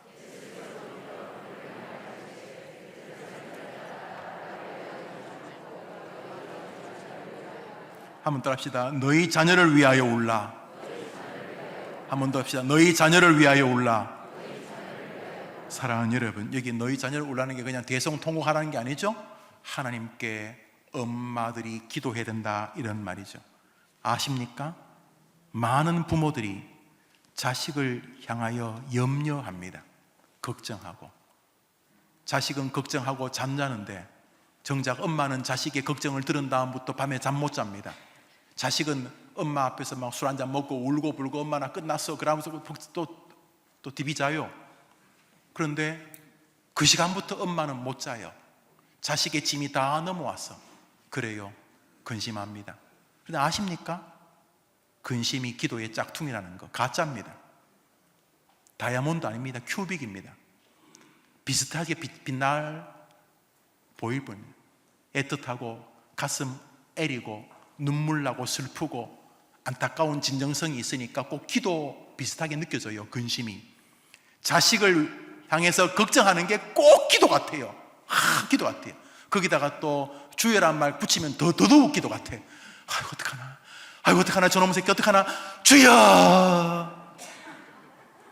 한 번 더 합시다. 너희 자녀를 위하여 울라. 한 번 더 합시다. 너희 자녀를 위하여 울라. 사랑하는 여러분, 여기 너희 자녀를 울라는 게 그냥 대성통곡하라는 게 아니죠. 하나님께 엄마들이 기도해야 된다 이런 말이죠. 아십니까? 많은 부모들이 자식을 향하여 염려합니다. 걱정하고. 자식은 걱정하고 잠자는데 정작 엄마는 자식의 걱정을 들은 다음부터 밤에 잠 못 잡니다. 자식은 엄마 앞에서 막 술 한잔 먹고 울고 불고 엄마 나 끝났어 그러면서 또 디비 자요. 그런데 그 시간부터 엄마는 못 자요. 자식의 짐이 다 넘어왔어. 그래요. 근심합니다. 그런데 아십니까? 근심이 기도의 짝퉁이라는 거 가짜입니다. 다이아몬드 아닙니다. 큐빅입니다. 비슷하게 빛날 보일 뿐입니다. 애틋하고 가슴 애리고 눈물 나고 슬프고 안타까운 진정성이 있으니까 꼭 기도 비슷하게 느껴져요. 근심이. 자식을 향해서 걱정하는 게 꼭 기도 같아요. 기도 같아요. 거기다가 또 주여란 말 붙이면 더더욱 기도 같아요. 아이고 어떡하나, 아이고 어떡하나, 저놈 새끼 어떡하나, 주여.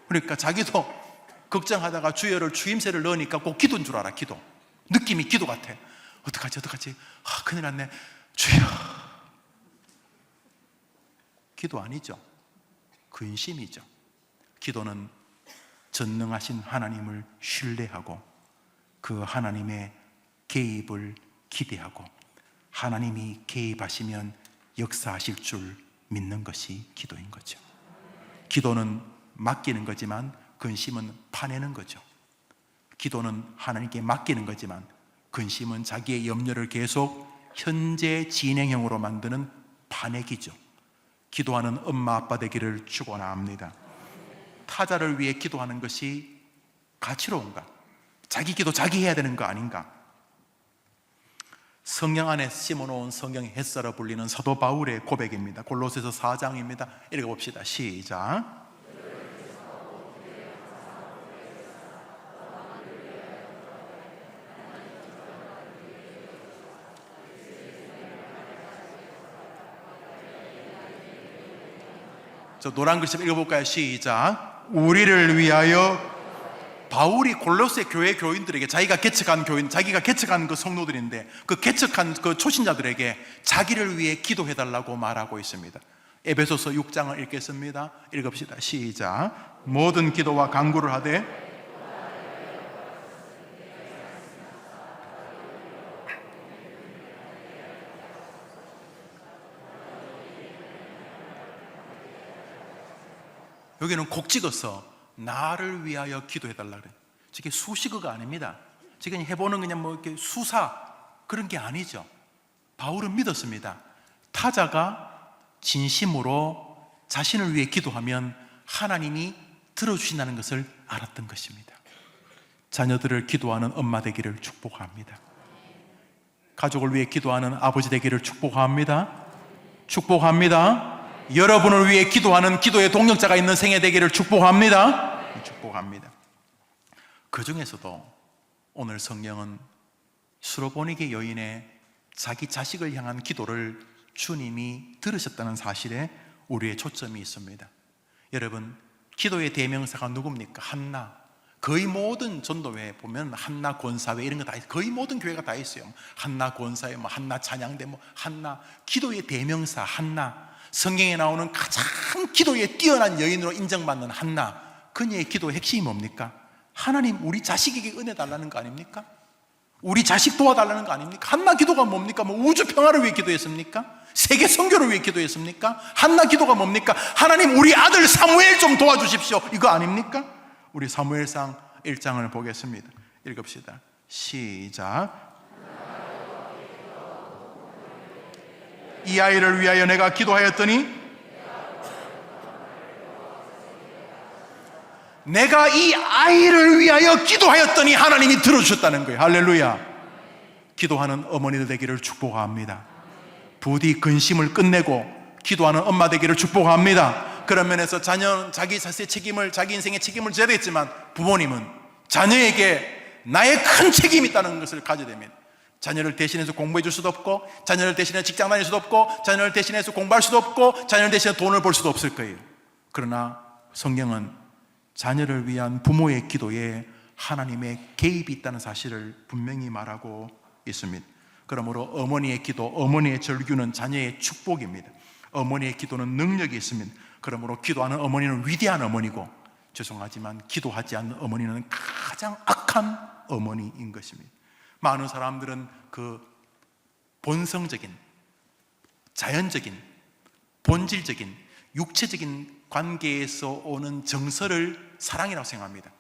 그러니까 자기도 걱정하다가 주여를 주임새를 넣으니까 꼭 기도인 줄 알아. 기도 느낌이 기도 같아. 어떡하지 큰일 났네. 주여. 기도 아니죠. 근심이죠. 기도는 전능하신 하나님을 신뢰하고 그 하나님의 개입을 기대하고 하나님이 개입하시면 역사하실 줄 믿는 것이 기도인 거죠. 기도는 맡기는 거지만 근심은 파내는 거죠. 기도는 하나님께 맡기는 거지만 근심은 자기의 염려를 계속 현재 진행형으로 만드는 파내기죠. 기도하는 엄마 아빠 되기를 축원합니다. 타자를 위해 기도하는 것이 가치로운가? 자기 기도 자기 해야 되는 거 아닌가? 성령 안에 심어놓은 성경의 햇살로 불리는 사도 바울의 고백입니다. 골로새서 4장입니다. 읽어봅시다. 시작. 저 노란 글씨 읽어볼까요? 시작. 우리를 위하여. 바울이 골로새 교회 교인들에게, 자기가 개척한 교인, 자기가 개척한 그 성도들인데 그 개척한 그 초신자들에게 자기를 위해 기도해달라고 말하고 있습니다. 에베소서 6장을 읽겠습니다. 읽읍시다. 시작. 모든 기도와 간구를 하되 여기는 곡 찍어서 나를 위하여 기도해달라 그래요. 이게 수식어가 아닙니다. 지금 해보는 그냥 뭐 이렇게 수사 그런 게 아니죠. 바울은 믿었습니다. 타자가 진심으로 자신을 위해 기도하면 하나님이 들어주신다는 것을 알았던 것입니다. 자녀들을 기도하는 엄마 되기를 축복합니다. 가족을 위해 기도하는 아버지 되기를 축복합니다. 축복합니다. 여러분을 위해 기도하는 기도의 동력자가 있는 생애 되기를 축복합니다. 축복합니다. 그 중에서도 오늘 성경은 수로보니게 여인의 자기 자식을 향한 기도를 주님이 들으셨다는 사실에 우리의 초점이 있습니다. 여러분, 기도의 대명사가 누굽니까? 한나. 거의 모든 전도회 보면 한나 권사회 이런 거 다 있어요. 거의 모든 교회가 다 있어요. 한나 권사회, 뭐 한나 찬양대, 뭐 한나. 기도의 대명사 한나. 성경에 나오는 가장 기도에 뛰어난 여인으로 인정받는 한나. 그녀의 기도의 핵심이 뭡니까? 하나님, 우리 자식에게 은혜 달라는 거 아닙니까? 우리 자식 도와달라는 거 아닙니까? 한나 기도가 뭡니까? 뭐 우주 평화를 위해 기도했습니까? 세계 선교를 위해 기도했습니까? 한나 기도가 뭡니까? 하나님, 우리 아들 사무엘 좀 도와주십시오. 이거 아닙니까? 우리 사무엘상 1장을 보겠습니다. 읽읍시다. 시작. 이 아이를 위하여 내가 기도하였더니 내가 이 아이를 위하여 기도하였더니 하나님이 들어주셨다는 거예요. 할렐루야. 기도하는 어머니들 되기를 축복합니다. 부디 근심을 끝내고 기도하는 엄마 되기를 축복합니다. 그런 면에서 자녀는 자기 자신의 책임을, 자기 인생의 책임을 져야 되겠지만 부모님은 자녀에게 나의 큰 책임이 있다는 것을 가져야 됩니다. 자녀를 대신해서 공부해 줄 수도 없고, 자녀를 대신해서 직장 다닐 수도 없고, 자녀를 대신해서 공부할 수도 없고, 자녀를 대신해서 돈을 벌 수도 없을 거예요. 그러나 성경은 자녀를 위한 부모의 기도에 하나님의 개입이 있다는 사실을 분명히 말하고 있습니다. 그러므로 어머니의 기도, 어머니의 절규는 자녀의 축복입니다. 어머니의 기도는 능력이 있습니다. 그러므로 기도하는 어머니는 위대한 어머니고, 죄송하지만 기도하지 않는 어머니는 가장 악한 어머니인 것입니다. 많은 사람들은 그 본성적인, 자연적인, 본질적인, 육체적인 관계에서 오는 정서를 사랑이라고 생각합니다.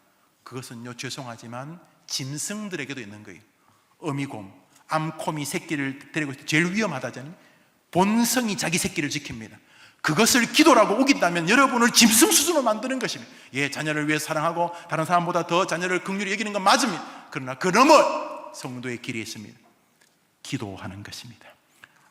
그것은요, 죄송하지만 짐승들에게도 있는 거예요. 어미곰, 암곰이 새끼를 데리고 있을 때 제일 위험하다잖아요. 본성이 자기 새끼를 지킵니다. 그것을 기도라고 우긴다면 여러분을 짐승 수준으로 만드는 것입니다. 예, 자녀를 위해 사랑하고 다른 사람보다 더 자녀를 긍휼히 여기는 건 맞습니다. 그러나 그 너머 성도의 길이 있습니다. 기도하는 것입니다.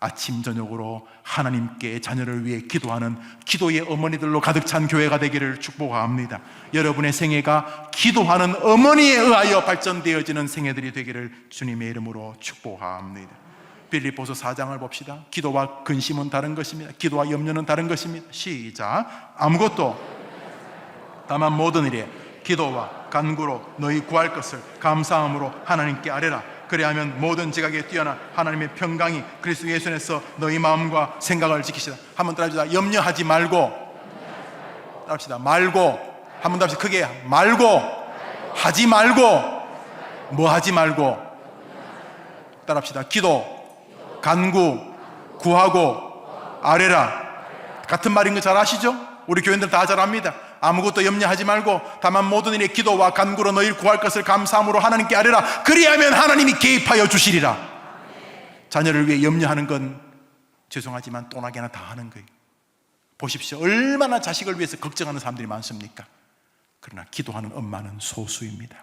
아침 저녁으로 하나님께 자녀를 위해 기도하는 기도의 어머니들로 가득 찬 교회가 되기를 축복합니다. 여러분의 생애가 기도하는 어머니에 의하여 발전되어지는 생애들이 되기를 주님의 이름으로 축복합니다. 빌립보서 4장을 봅시다. 기도와 근심은 다른 것입니다. 기도와 염려는 다른 것입니다. 시작. 아무것도 다만 모든 일에 기도와 간구로 너희 구할 것을 감사함으로 하나님께 아뢰라. 그리하면 모든 지각에 뛰어나 하나님의 평강이 그리스도 예수 안에서 너희 마음과 생각을 지키시다. 한번 따라합시다. 염려하지 말고. 따라합시다. 말고. 한번 따라합시다. 크게 말고. 하지 말고. 뭐 하지 말고. 따라합시다. 기도, 간구, 구하고, 아뢰라. 같은 말인 거 잘 아시죠? 우리 교인들 다 잘 압니다. 아무것도 염려하지 말고 다만 모든 일에 기도와 간구로 너희를 구할 것을 감사함으로 하나님께 아뢰라. 그리하면 하나님이 개입하여 주시리라. 자녀를 위해 염려하는 건 죄송하지만 또나게나 다 하는 거예요. 보십시오. 얼마나 자식을 위해서 걱정하는 사람들이 많습니까? 그러나 기도하는 엄마는 소수입니다.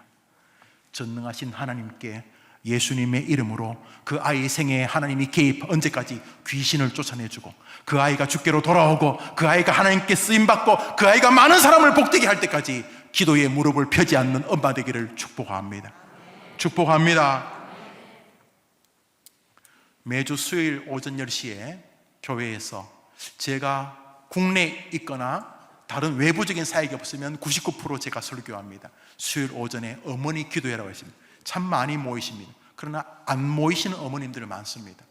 전능하신 하나님께 예수님의 이름으로 그 아이의 생애에 하나님이 개입, 언제까지? 귀신을 쫓아내주고 그 아이가 주께로 돌아오고 그 아이가 하나님께 쓰임받고 그 아이가 많은 사람을 복되게 할 때까지 기도에 무릎을 펴지 않는 엄마 되기를 축복합니다. 축복합니다. 매주 수요일 오전 10시에 교회에서 제가 국내에 있거나 다른 외부적인 사역이 없으면 99% 제가 설교합니다. 수요일 오전에 어머니 기도회라고 했습니다. 참 많이 모이십니다. 그러나 안 모이시는 어머님들 많습니다.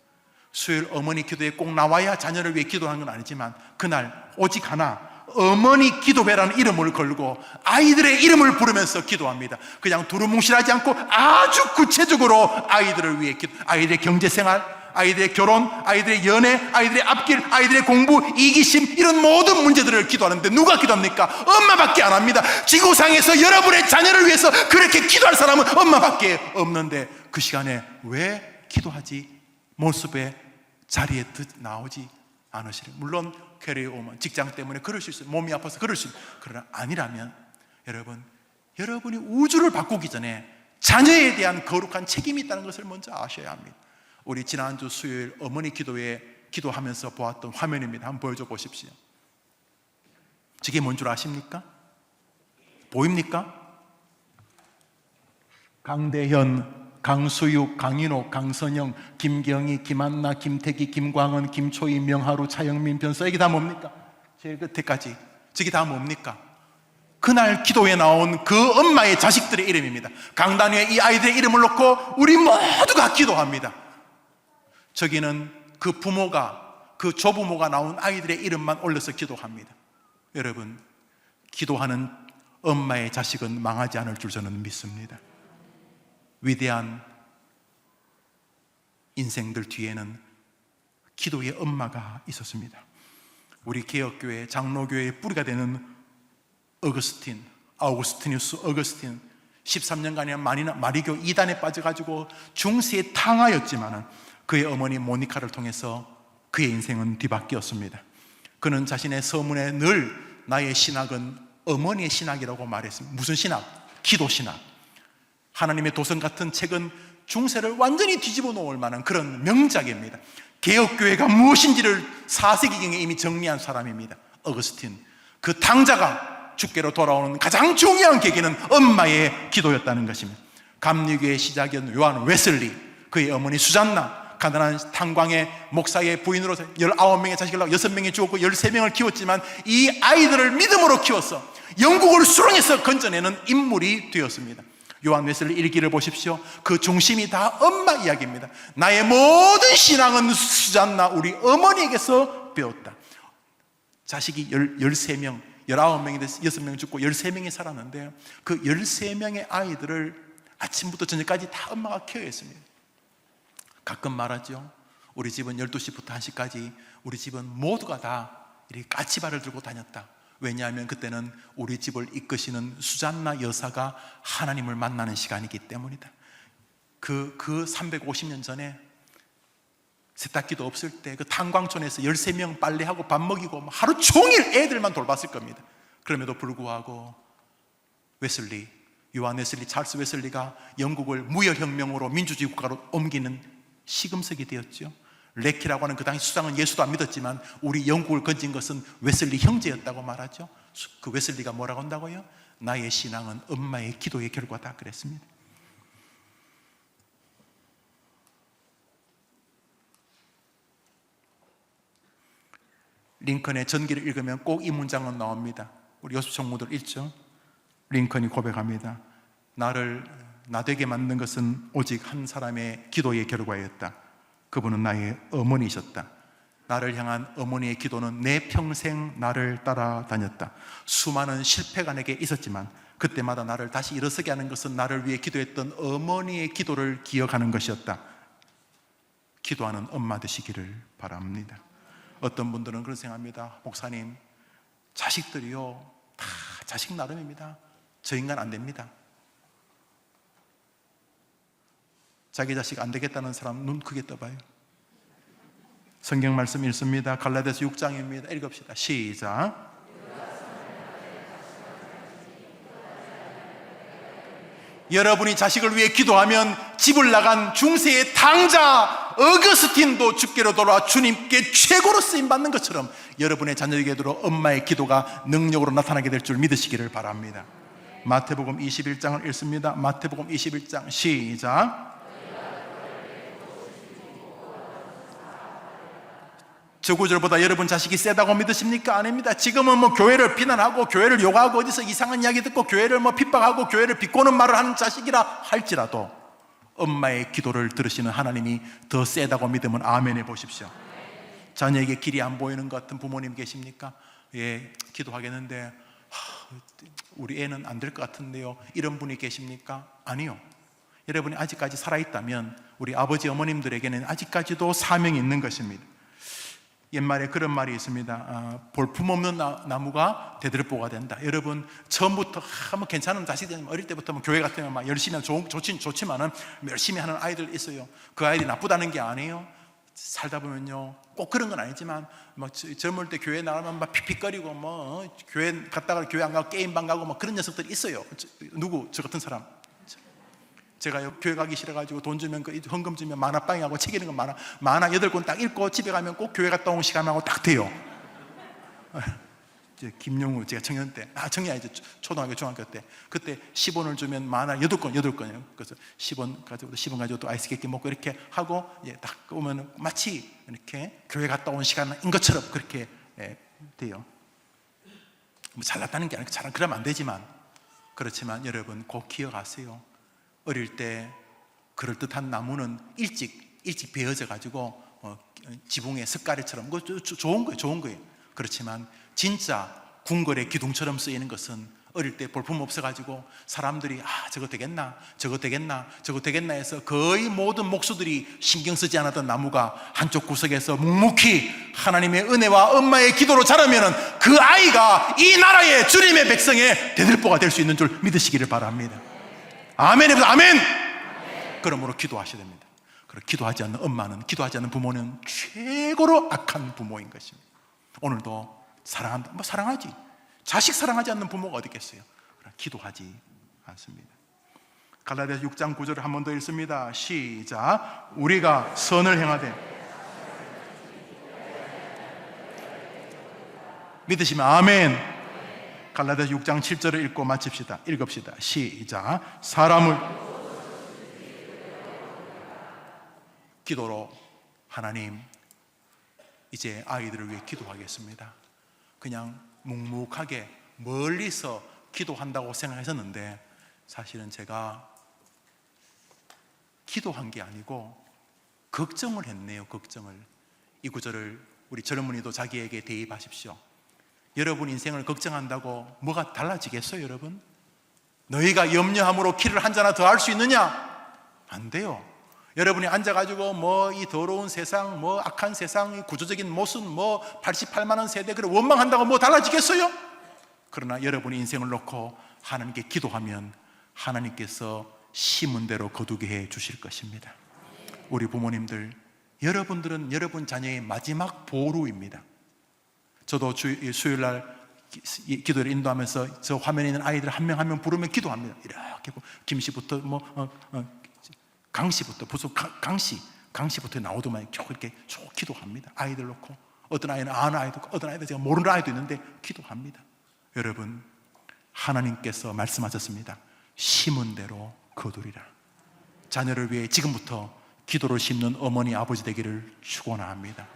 수요일 어머니 기도에 꼭 나와야 자녀를 위해 기도하는 건 아니지만 그날 오직 하나 어머니 기도회라는 이름을 걸고 아이들의 이름을 부르면서 기도합니다. 그냥 두루뭉실하지 않고 아주 구체적으로 아이들을 위해 아이들의 경제생활, 아이들의 결혼, 아이들의 연애, 아이들의 앞길, 아이들의 공부, 이기심, 이런 모든 문제들을 기도하는데 누가 기도합니까? 엄마밖에 안 합니다. 지구상에서 여러분의 자녀를 위해서 그렇게 기도할 사람은 엄마밖에 없는데 그 시간에 왜 기도하지? 모습의 자리에 나오지 않으시려. 물론 캐리어오만 직장 때문에 그럴 수 있어요. 몸이 아파서 그럴 수 있어요. 그러나 아니라면 여러분이 우주를 바꾸기 전에 자녀에 대한 거룩한 책임이 있다는 것을 먼저 아셔야 합니다. 우리 지난주 수요일 어머니 기도회 기도하면서 보았던 화면입니다. 한번 보여줘 보십시오. 저게 뭔 줄 아십니까? 보입니까? 강대현, 강수육, 강인호, 강선영, 김경희, 김한나, 김태기, 김광은, 김초희, 명하루, 차영민, 변서. 이게 다 뭡니까? 제일 끝에까지. 저게 다 뭡니까? 그날 기도에 나온 그 엄마의 자식들의 이름입니다. 강단 위에 이 아이들의 이름을 놓고 우리 모두가 기도합니다. 저기는 그 부모가, 그 조부모가 나온 아이들의 이름만 올려서 기도합니다. 여러분, 기도하는 엄마의 자식은 망하지 않을 줄 저는 믿습니다. 위대한 인생들 뒤에는 기도의 엄마가 있었습니다. 우리 개혁교회 장로교회의 뿌리가 되는 아우구스티누스 어거스틴 13년간이나 마리교 이단에 빠져가지고 중세에 탕하였지만 그의 어머니 모니카를 통해서 그의 인생은 뒤바뀌었습니다. 그는 자신의 서문에 늘 나의 신학은 어머니의 신학이라고 말했습니다. 무슨 신학? 기도 신학. 하나님의 도성 같은 책은 중세를 완전히 뒤집어 놓을 만한 그런 명작입니다. 개혁교회가 무엇인지를 4세기경에 이미 정리한 사람입니다. 어거스틴. 그 탕자가 주께로 돌아오는 가장 중요한 계기는 엄마의 기도였다는 것입니다. 감리교의 시작이었던 요한 웨슬리, 그의 어머니 수잔나, 가난한 탄광의 목사의 부인으로서 19명의 자식을 낳고 6명이 죽었고 13명을 키웠지만 이 아이들을 믿음으로 키워서 영국을 수렁에서 건져내는 인물이 되었습니다. 요한 웨슬리 일기를 보십시오. 그 중심이 다 엄마 이야기입니다. 나의 모든 신앙은 수잔나 우리 어머니에게서 배웠다. 자식이 13명, 19명이 돼서 6명 죽고 13명이 살았는데 그 13명의 아이들을 아침부터 저녁까지 다 엄마가 케어했습니다. 가끔 말하죠. 우리 집은 12시부터 1시까지 우리 집은 모두가 다 이렇게 까치발을 들고 다녔다. 왜냐하면 그때는 우리 집을 이끄시는 수잔나 여사가 하나님을 만나는 시간이기 때문이다. 그 350년 전에 세탁기도 없을 때 그 탄광촌에서 13명 빨래하고 밥 먹이고 하루 종일 애들만 돌봤을 겁니다. 그럼에도 불구하고 웨슬리, 요한 웨슬리, 찰스 웨슬리가 영국을 무혈혁명으로 민주주의 국가로 옮기는 시금석이 되었죠. 레키라고 하는 그 당시 수장은 예수도 안 믿었지만 우리 영국을 건진 것은 웨슬리 형제였다고 말하죠. 그 웨슬리가 뭐라고 한다고요? 나의 신앙은 엄마의 기도의 결과다 그랬습니다. 링컨의 전기를 읽으면 꼭 이 문장은 나옵니다. 우리 여수 총무들 읽죠. 링컨이 고백합니다. 나를 나되게 만든 것은 오직 한 사람의 기도의 결과였다. 그분은 나의 어머니셨다. 나를 향한 어머니의 기도는 내 평생 나를 따라다녔다. 수많은 실패가 내게 있었지만 그때마다 나를 다시 일어서게 하는 것은 나를 위해 기도했던 어머니의 기도를 기억하는 것이었다. 기도하는 엄마 되시기를 바랍니다. 어떤 분들은 그런 생각합니다. 목사님, 자식들이요 다 자식 나름입니다. 저 인간 안 됩니다. 자기 자식 안 되겠다는 사람 눈 크게 떠봐요. 성경 말씀 읽습니다. 갈라디아서 6장입니다. 읽읍시다. 시작. 여러분이 자식을 위해 기도하면 집을 나간 중세의 당자 어거스틴도 주께로 돌아와 주님께 최고로 쓰임받는 것처럼 여러분의 자녀에게도 엄마의 기도가 능력으로 나타나게 될 줄 믿으시기를 바랍니다. 마태복음 21장을 읽습니다. 마태복음 21장 시작. 저 구절보다 여러분 자식이 세다고 믿으십니까? 아닙니다. 지금은 뭐 교회를 비난하고 교회를 욕하고 어디서 이상한 이야기 듣고 교회를 뭐 핍박하고 교회를 비꼬는 말을 하는 자식이라 할지라도 엄마의 기도를 들으시는 하나님이 더 세다고 믿으면 아멘 해보십시오. 자녀에게 길이 안 보이는 것 같은 부모님 계십니까? 예, 기도하겠는데 우리 애는 안 될 것 같은데요, 이런 분이 계십니까? 아니요. 여러분이 아직까지 살아있다면 우리 아버지 어머님들에게는 아직까지도 사명이 있는 것입니다. 옛말에 그런 말이 있습니다. 볼품없는 나무가 대들보가 된다. 여러분 처음부터 뭐 괜찮은 자식들 어릴 때부터 뭐 교회 같으면 막 열심히 하면 좋지만은 열심히 하는 아이들 있어요. 그 아이들이 나쁘다는 게 아니에요. 살다 보면요 꼭 그런 건 아니지만 막 젊을 때 교회 나가면 막 픽픽거리고 뭐 교회 갔다가 교회 안 가고 게임방 가고 막 그런 녀석들이 있어요. 저 같은 사람. 제가 교회 가기 싫어가지고 돈 주면 그 헌금 주면 만화방이하고 책 읽는 거 만화 8권 딱 읽고 집에 가면 꼭 교회 갔다 온 시간하고 딱 돼요. 이제 김용우 제가 청년 때, 청년 아니죠, 초등학교 중학교 때 그때 10원을 주면 만화 8권이에요. 그래서 10원 가지고 또 아이스 깨끼 먹고 이렇게 하고 이제 딱 오면 마치 이렇게 교회 갔다 온 시간인 것처럼 그렇게 돼요. 뭐 잘났다는 게 아니라 잘 그러면 안 되지만 그렇지만 여러분 꼭 기억하세요. 어릴 때 그럴듯한 나무는 일찍 베어져 가지고 지붕의 석가래처럼 좋은 거예요. 그렇지만 진짜 궁궐의 기둥처럼 쓰이는 것은 어릴 때 볼품 없어가지고 사람들이 저거 되겠나 해서 거의 모든 목수들이 신경 쓰지 않았던 나무가 한쪽 구석에서 묵묵히 하나님의 은혜와 엄마의 기도로 자라면 그 아이가 이 나라의 주님의 백성의 대들보가 될 수 있는 줄 믿으시기를 바랍니다. 아멘. 그러므로 기도하셔야 됩니다. 그리고 기도하지 않는 엄마는, 기도하지 않는 부모는 최고로 악한 부모인 것입니다. 오늘도 사랑한다, 사랑하지. 자식 사랑하지 않는 부모가 어디 있겠어요? 기도하지 않습니다. 갈라디아서 6장 9절을 한 번 더 읽습니다. 시작. 우리가 선을 행하되 믿으시면 아멘. 갈라디아서 6장 7절을 읽고 마칩시다. 읽읍시다. 시작. 사람을 기도로 하나님 이제 아이들을 위해 기도하겠습니다. 그냥 묵묵하게 멀리서 기도한다고 생각했었는데 사실은 제가 기도한 게 아니고 걱정을 했네요. 걱정을. 이 구절을 우리 젊은이도 자기에게 대입하십시오. 여러분 인생을 걱정한다고 뭐가 달라지겠어요? 여러분 너희가 염려함으로 키를 한 잔 더 할 수 있느냐? 안 돼요. 여러분이 앉아가지고 뭐 이 더러운 세상, 뭐 악한 세상, 구조적인 모순, 뭐 88만 원 세대 그걸 원망한다고 뭐 달라지겠어요? 그러나 여러분이 인생을 놓고 하나님께 기도하면 하나님께서 심은 대로 거두게 해 주실 것입니다. 우리 부모님들, 여러분들은 여러분 자녀의 마지막 보루입니다. 저도 수요일날 기도를 인도하면서 저 화면에 있는 아이들 한 명 한 명 부르면 기도합니다. 이렇게 김씨부터 강씨부터 부속 강씨 강시부터 나오더만 이렇게 쭉 기도합니다. 아이들 놓고, 어떤 아이는 아는 아이도 있고 어떤 아이도 제가 모르는 아이도 있는데 기도합니다. 여러분, 하나님께서 말씀하셨습니다. 심은 대로 거두리라. 자녀를 위해 지금부터 기도를 심는 어머니 아버지 되기를 축원합니다.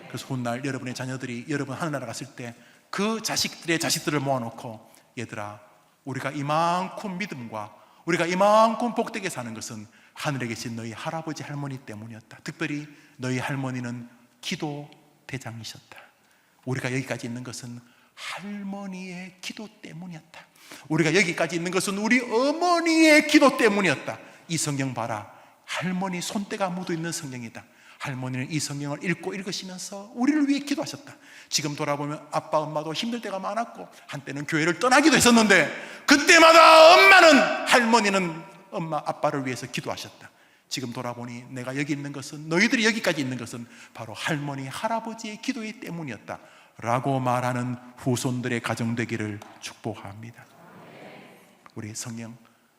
그래서 훗날 여러분의 자녀들이 여러분 하늘나라 갔을 때 그 자식들의 자식들을 모아놓고, 얘들아, 우리가 이만큼 믿음과 우리가 이만큼 복되게 사는 것은 하늘에 계신 너희 할아버지 할머니 때문이었다. 특별히 너희 할머니는 기도 대장이셨다. 우리가 여기까지 있는 것은 할머니의 기도 때문이었다. 우리가 여기까지 있는 것은 우리 어머니의 기도 때문이었다. 이 성경 봐라. 할머니 손때가 묻어있는 성경이다. 할머니는 이 성경을 읽으시면서 우리를 위해 기도하셨다. 지금 돌아보면 아빠 엄마도 힘들 때가 많았고 한때는 교회를 떠나기도 했었는데 그때마다 할머니는 엄마 아빠를 위해서 기도하셨다. 지금 돌아보니 내가 여기 있는 것은, 너희들이 여기까지 있는 것은 바로 할머니 할아버지의 기도의 때문이었다 라고 말하는 후손들의 가정 되기를 축복합니다. 우리 성령,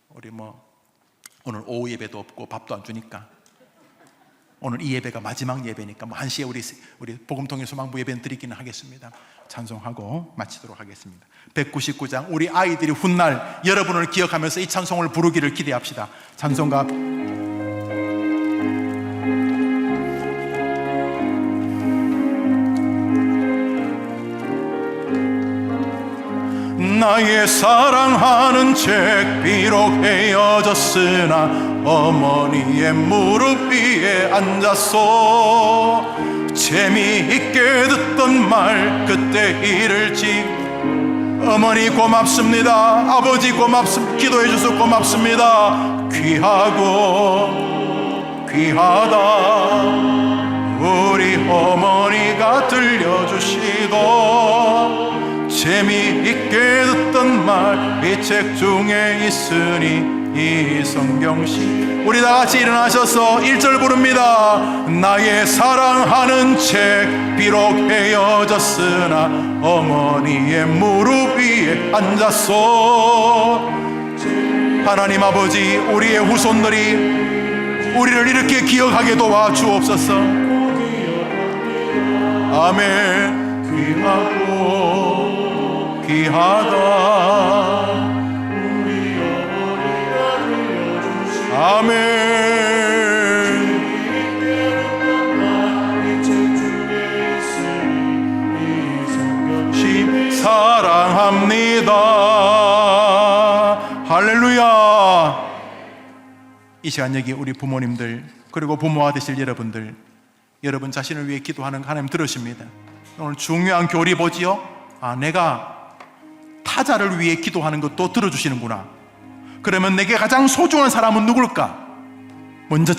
우리 오늘 오후 예배도 없고 밥도 안 주니까 오늘 이 예배가 마지막 예배니까 1시에 우리 복음통일 소망부 예배는 드리기는 하겠습니다. 찬송하고 마치도록 하겠습니다. 199장, 우리 아이들이 훗날 여러분을 기억하면서 이 찬송을 부르기를 기대합시다. 찬송가 나의 사랑하는 책 비록 헤어졌으나 어머니의 무릎 위에 앉았소. 재미있게 듣던 말 그때 이를 어머니 고맙습니다. 아버지 고맙습니다. 기도해 주셔서 고맙습니다. 귀하고 귀하다 우리 어머니가 들려주시고, 재미있게 듣던 말 이 책 중에 있으니 이 성경시. 우리 다같이 일어나셔서 1절 부릅니다. 나의 사랑하는 책 비록 헤어졌으나 어머니의 무릎 위에 앉았소. 하나님 아버지, 우리의 후손들이 우리를 이렇게 기억하게 도와주옵소서. 아멘. 귀하고 귀하다 아멘. 사랑합니다. 할렐루야. 이 시간 여기 우리 부모님들, 그리고 부모가 되실 여러분들, 여러분 자신을 위해 기도하는 하나님 들으십니다. 오늘 중요한 교리 보지요? 내가 타자를 위해 기도하는 것도 들어주시는구나. 그러면 내게 가장 소중한 사람은 누굴까? 먼저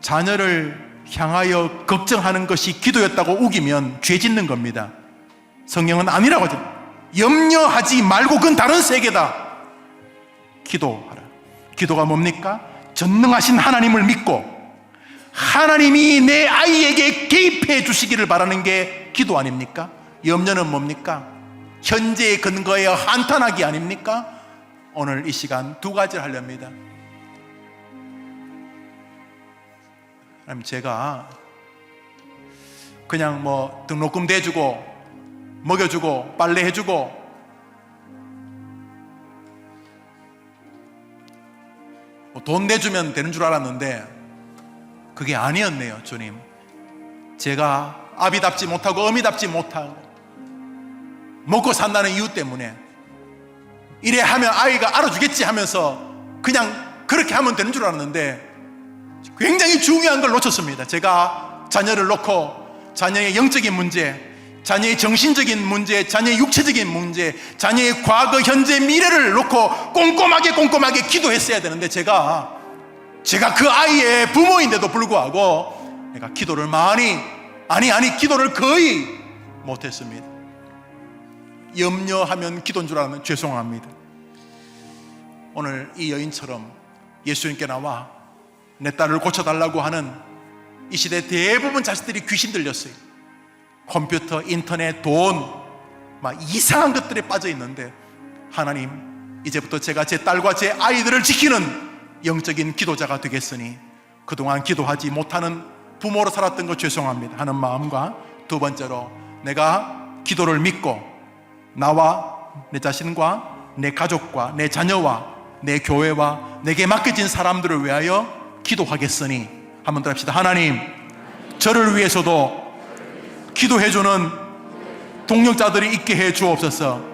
자녀를 향하여 걱정하는 것이 기도였다고 우기면 죄 짓는 겁니다. 성경은 아니라고 하죠. 염려하지 말고 그건 다른 세계다. 기도하라. 기도가 뭡니까? 전능하신 하나님을 믿고 하나님이 내 아이에게 개입해 주시기를 바라는 게 기도 아닙니까? 염려는 뭡니까? 현재의 근거에 한탄하기 아닙니까? 오늘 이 시간 두 가지를 하렵니다. 제가 그냥 등록금 대주고 먹여주고 빨래해주고 돈 내주면 되는 줄 알았는데 그게 아니었네요. 주님, 제가 아비답지 못하고 어미답지 못하고 먹고 산다는 이유 때문에 이래 하면 아이가 알아주겠지 하면서 그냥 그렇게 하면 되는 줄 알았는데 굉장히 중요한 걸 놓쳤습니다. 제가 자녀를 놓고 자녀의 영적인 문제, 자녀의 정신적인 문제, 자녀의 육체적인 문제, 자녀의 과거, 현재, 미래를 놓고 꼼꼼하게 기도했어야 되는데 제가 그 아이의 부모인데도 불구하고 내가 기도를 기도를 거의 못했습니다. 염려하면 기도인 줄 알면 죄송합니다. 오늘 이 여인처럼 예수님께 나와 내 딸을 고쳐달라고 하는 이 시대 대부분 자식들이 귀신 들렸어요. 컴퓨터, 인터넷, 돈, 이상한 것들에 빠져 있는데 하나님, 이제부터 제가 제 딸과 제 아이들을 지키는 영적인 기도자가 되겠으니 그동안 기도하지 못하는 부모로 살았던 거 죄송합니다 하는 마음과, 두 번째로 내가 기도를 믿고 나와 내 자신과 내 가족과 내 자녀와 내 교회와 내게 맡겨진 사람들을 위하여 기도하겠으니 한번 더 합시다. 하나님, 저를 위해서도 기도해주는 동력자들이 있게 해 주옵소서.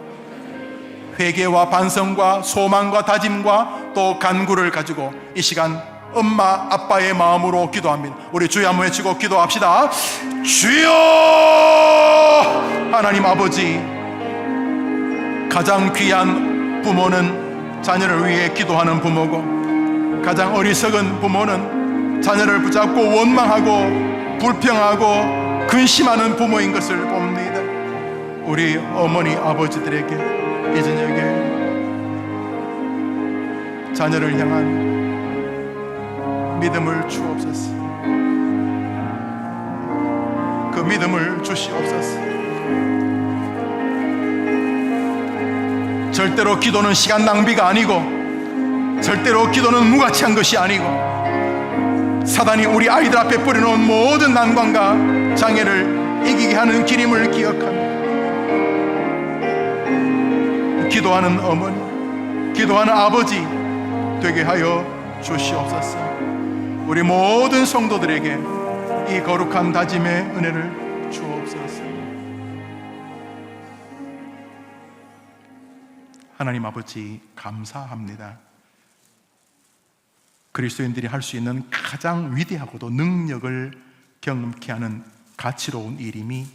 회개와 반성과 소망과 다짐과 또 간구를 가지고 이 시간 엄마 아빠의 마음으로 기도합니다. 우리 주여 한번 외치고 기도합시다. 주여! 하나님 아버지, 가장 귀한 부모는 자녀를 위해 기도하는 부모고, 가장 어리석은 부모는 자녀를 붙잡고 원망하고 불평하고 근심하는 부모인 것을 봅니다. 우리 어머니 아버지들에게 이 저녁에 자녀를 향한 믿음을 주옵소서. 그 믿음을 주시옵소서. 절대로 기도는 시간 낭비가 아니고, 절대로 기도는 무가치한 것이 아니고, 사단이 우리 아이들 앞에 뿌려놓은 모든 난관과 장애를 이기게 하는 길임을 기억합니다. 기도하는 어머니, 기도하는 아버지 되게 하여 주시옵소서. 우리 모든 성도들에게 이 거룩한 다짐의 은혜를 주옵소서. 하나님 아버지, 감사합니다. 그리스도인들이 할 수 있는 가장 위대하고도 능력을 경험케 하는 가치로운 일임이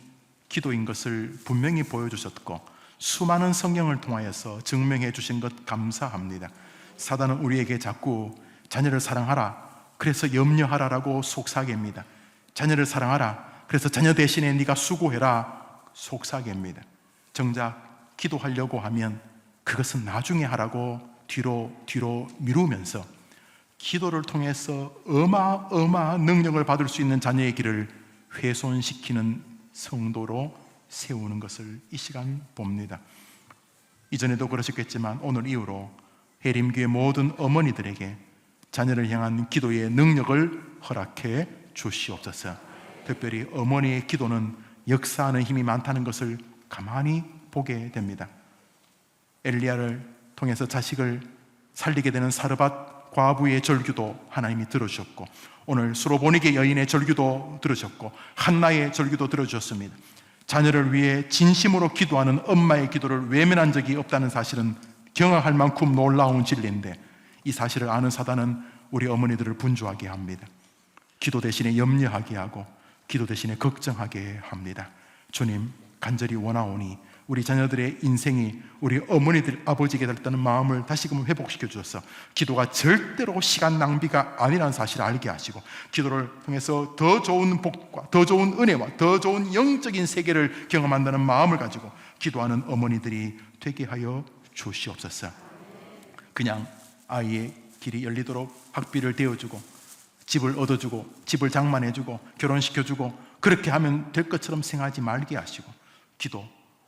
기도인 것을 분명히 보여주셨고, 수많은 성경을 통하여서 증명해 주신 것 감사합니다. 사단은 우리에게 자꾸 자녀를 사랑하라, 그래서 염려하라라고 속삭입니다. 자녀를 사랑하라, 그래서 자녀 대신에 네가 수고해라 속삭입니다. 정작 기도하려고 하면 그것은 나중에 하라고 뒤로 미루면서 기도를 통해서 어마어마한 능력을 받을 수 있는 자녀의 길을 훼손시키는 성도로 세우는 것을 이 시간 봅니다. 이전에도 그러셨겠지만 오늘 이후로 해림교회 모든 어머니들에게 자녀를 향한 기도의 능력을 허락해 주시옵소서. 특별히 어머니의 기도는 역사하는 힘이 많다는 것을 가만히 보게 됩니다. 엘리야를 통해서 자식을 살리게 되는 사르밧 과부의 절규도 하나님이 들어주셨고, 오늘 수로보니게 여인의 절규도 들으셨고, 한나의 절규도 들어주셨습니다. 자녀를 위해 진심으로 기도하는 엄마의 기도를 외면한 적이 없다는 사실은 경악할 만큼 놀라운 진리인데, 이 사실을 아는 사단은 우리 어머니들을 분주하게 합니다. 기도 대신에 염려하게 하고 기도 대신에 걱정하게 합니다. 주님, 간절히 원하오니 우리 자녀들의 인생이 우리 어머니들 아버지에게 달렸다는 마음을 다시금 회복시켜 주셔서 기도가 절대로 시간 낭비가 아니라는 사실을 알게 하시고, 기도를 통해서 더 좋은 복과 더 좋은 은혜와 더 좋은 영적인 세계를 경험한다는 마음을 가지고 기도하는 어머니들이 되게 하여 주시옵소서. 그냥 아이의 길이 열리도록 학비를 대어주고 집을 얻어주고 집을 장만해주고 결혼시켜주고 그렇게 하면 될 것처럼 생각하지 말게 하시고,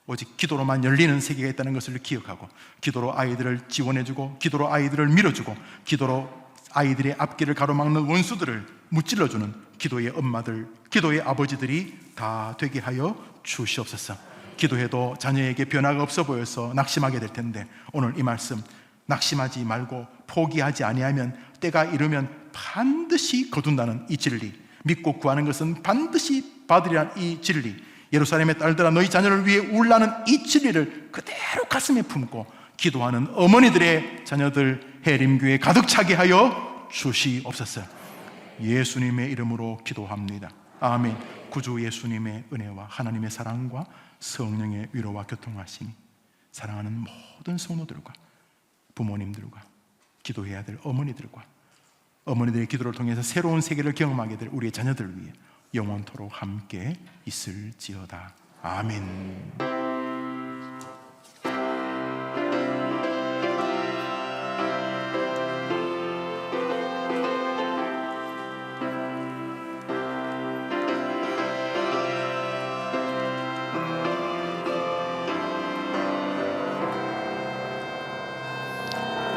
오직 기도로만 열리는 세계가 있다는 것을 기억하고, 기도로 아이들을 지원해주고 기도로 아이들을 밀어주고 기도로 아이들의 앞길을 가로막는 원수들을 무찔러주는 기도의 엄마들, 기도의 아버지들이 다 되게 하여 주시옵소서. 기도해도 자녀에게 변화가 없어 보여서 낙심하게 될 텐데, 오늘 이 말씀 낙심하지 말고 포기하지 아니하면 때가 이르면 반드시 거둔다는 이 진리, 믿고 구하는 것은 반드시 받으리라는 이 진리, 예루살렘의 딸들아 너희 자녀를 위해 울라는 이 진리를 그대로 가슴에 품고 기도하는 어머니들의 자녀들 해림교회 가득 차게 하여 주시옵소서. 예수님의 이름으로 기도합니다. 아멘. 구주 예수님의 은혜와 하나님의 사랑과 성령의 위로와 교통하심이 사랑하는 모든 성도들과 부모님들과 기도해야 될 어머니들과 어머니들의 기도를 통해서 새로운 세계를 경험하게 될 우리의 자녀들 위해 영원토록 함께 있을지어다. 아멘.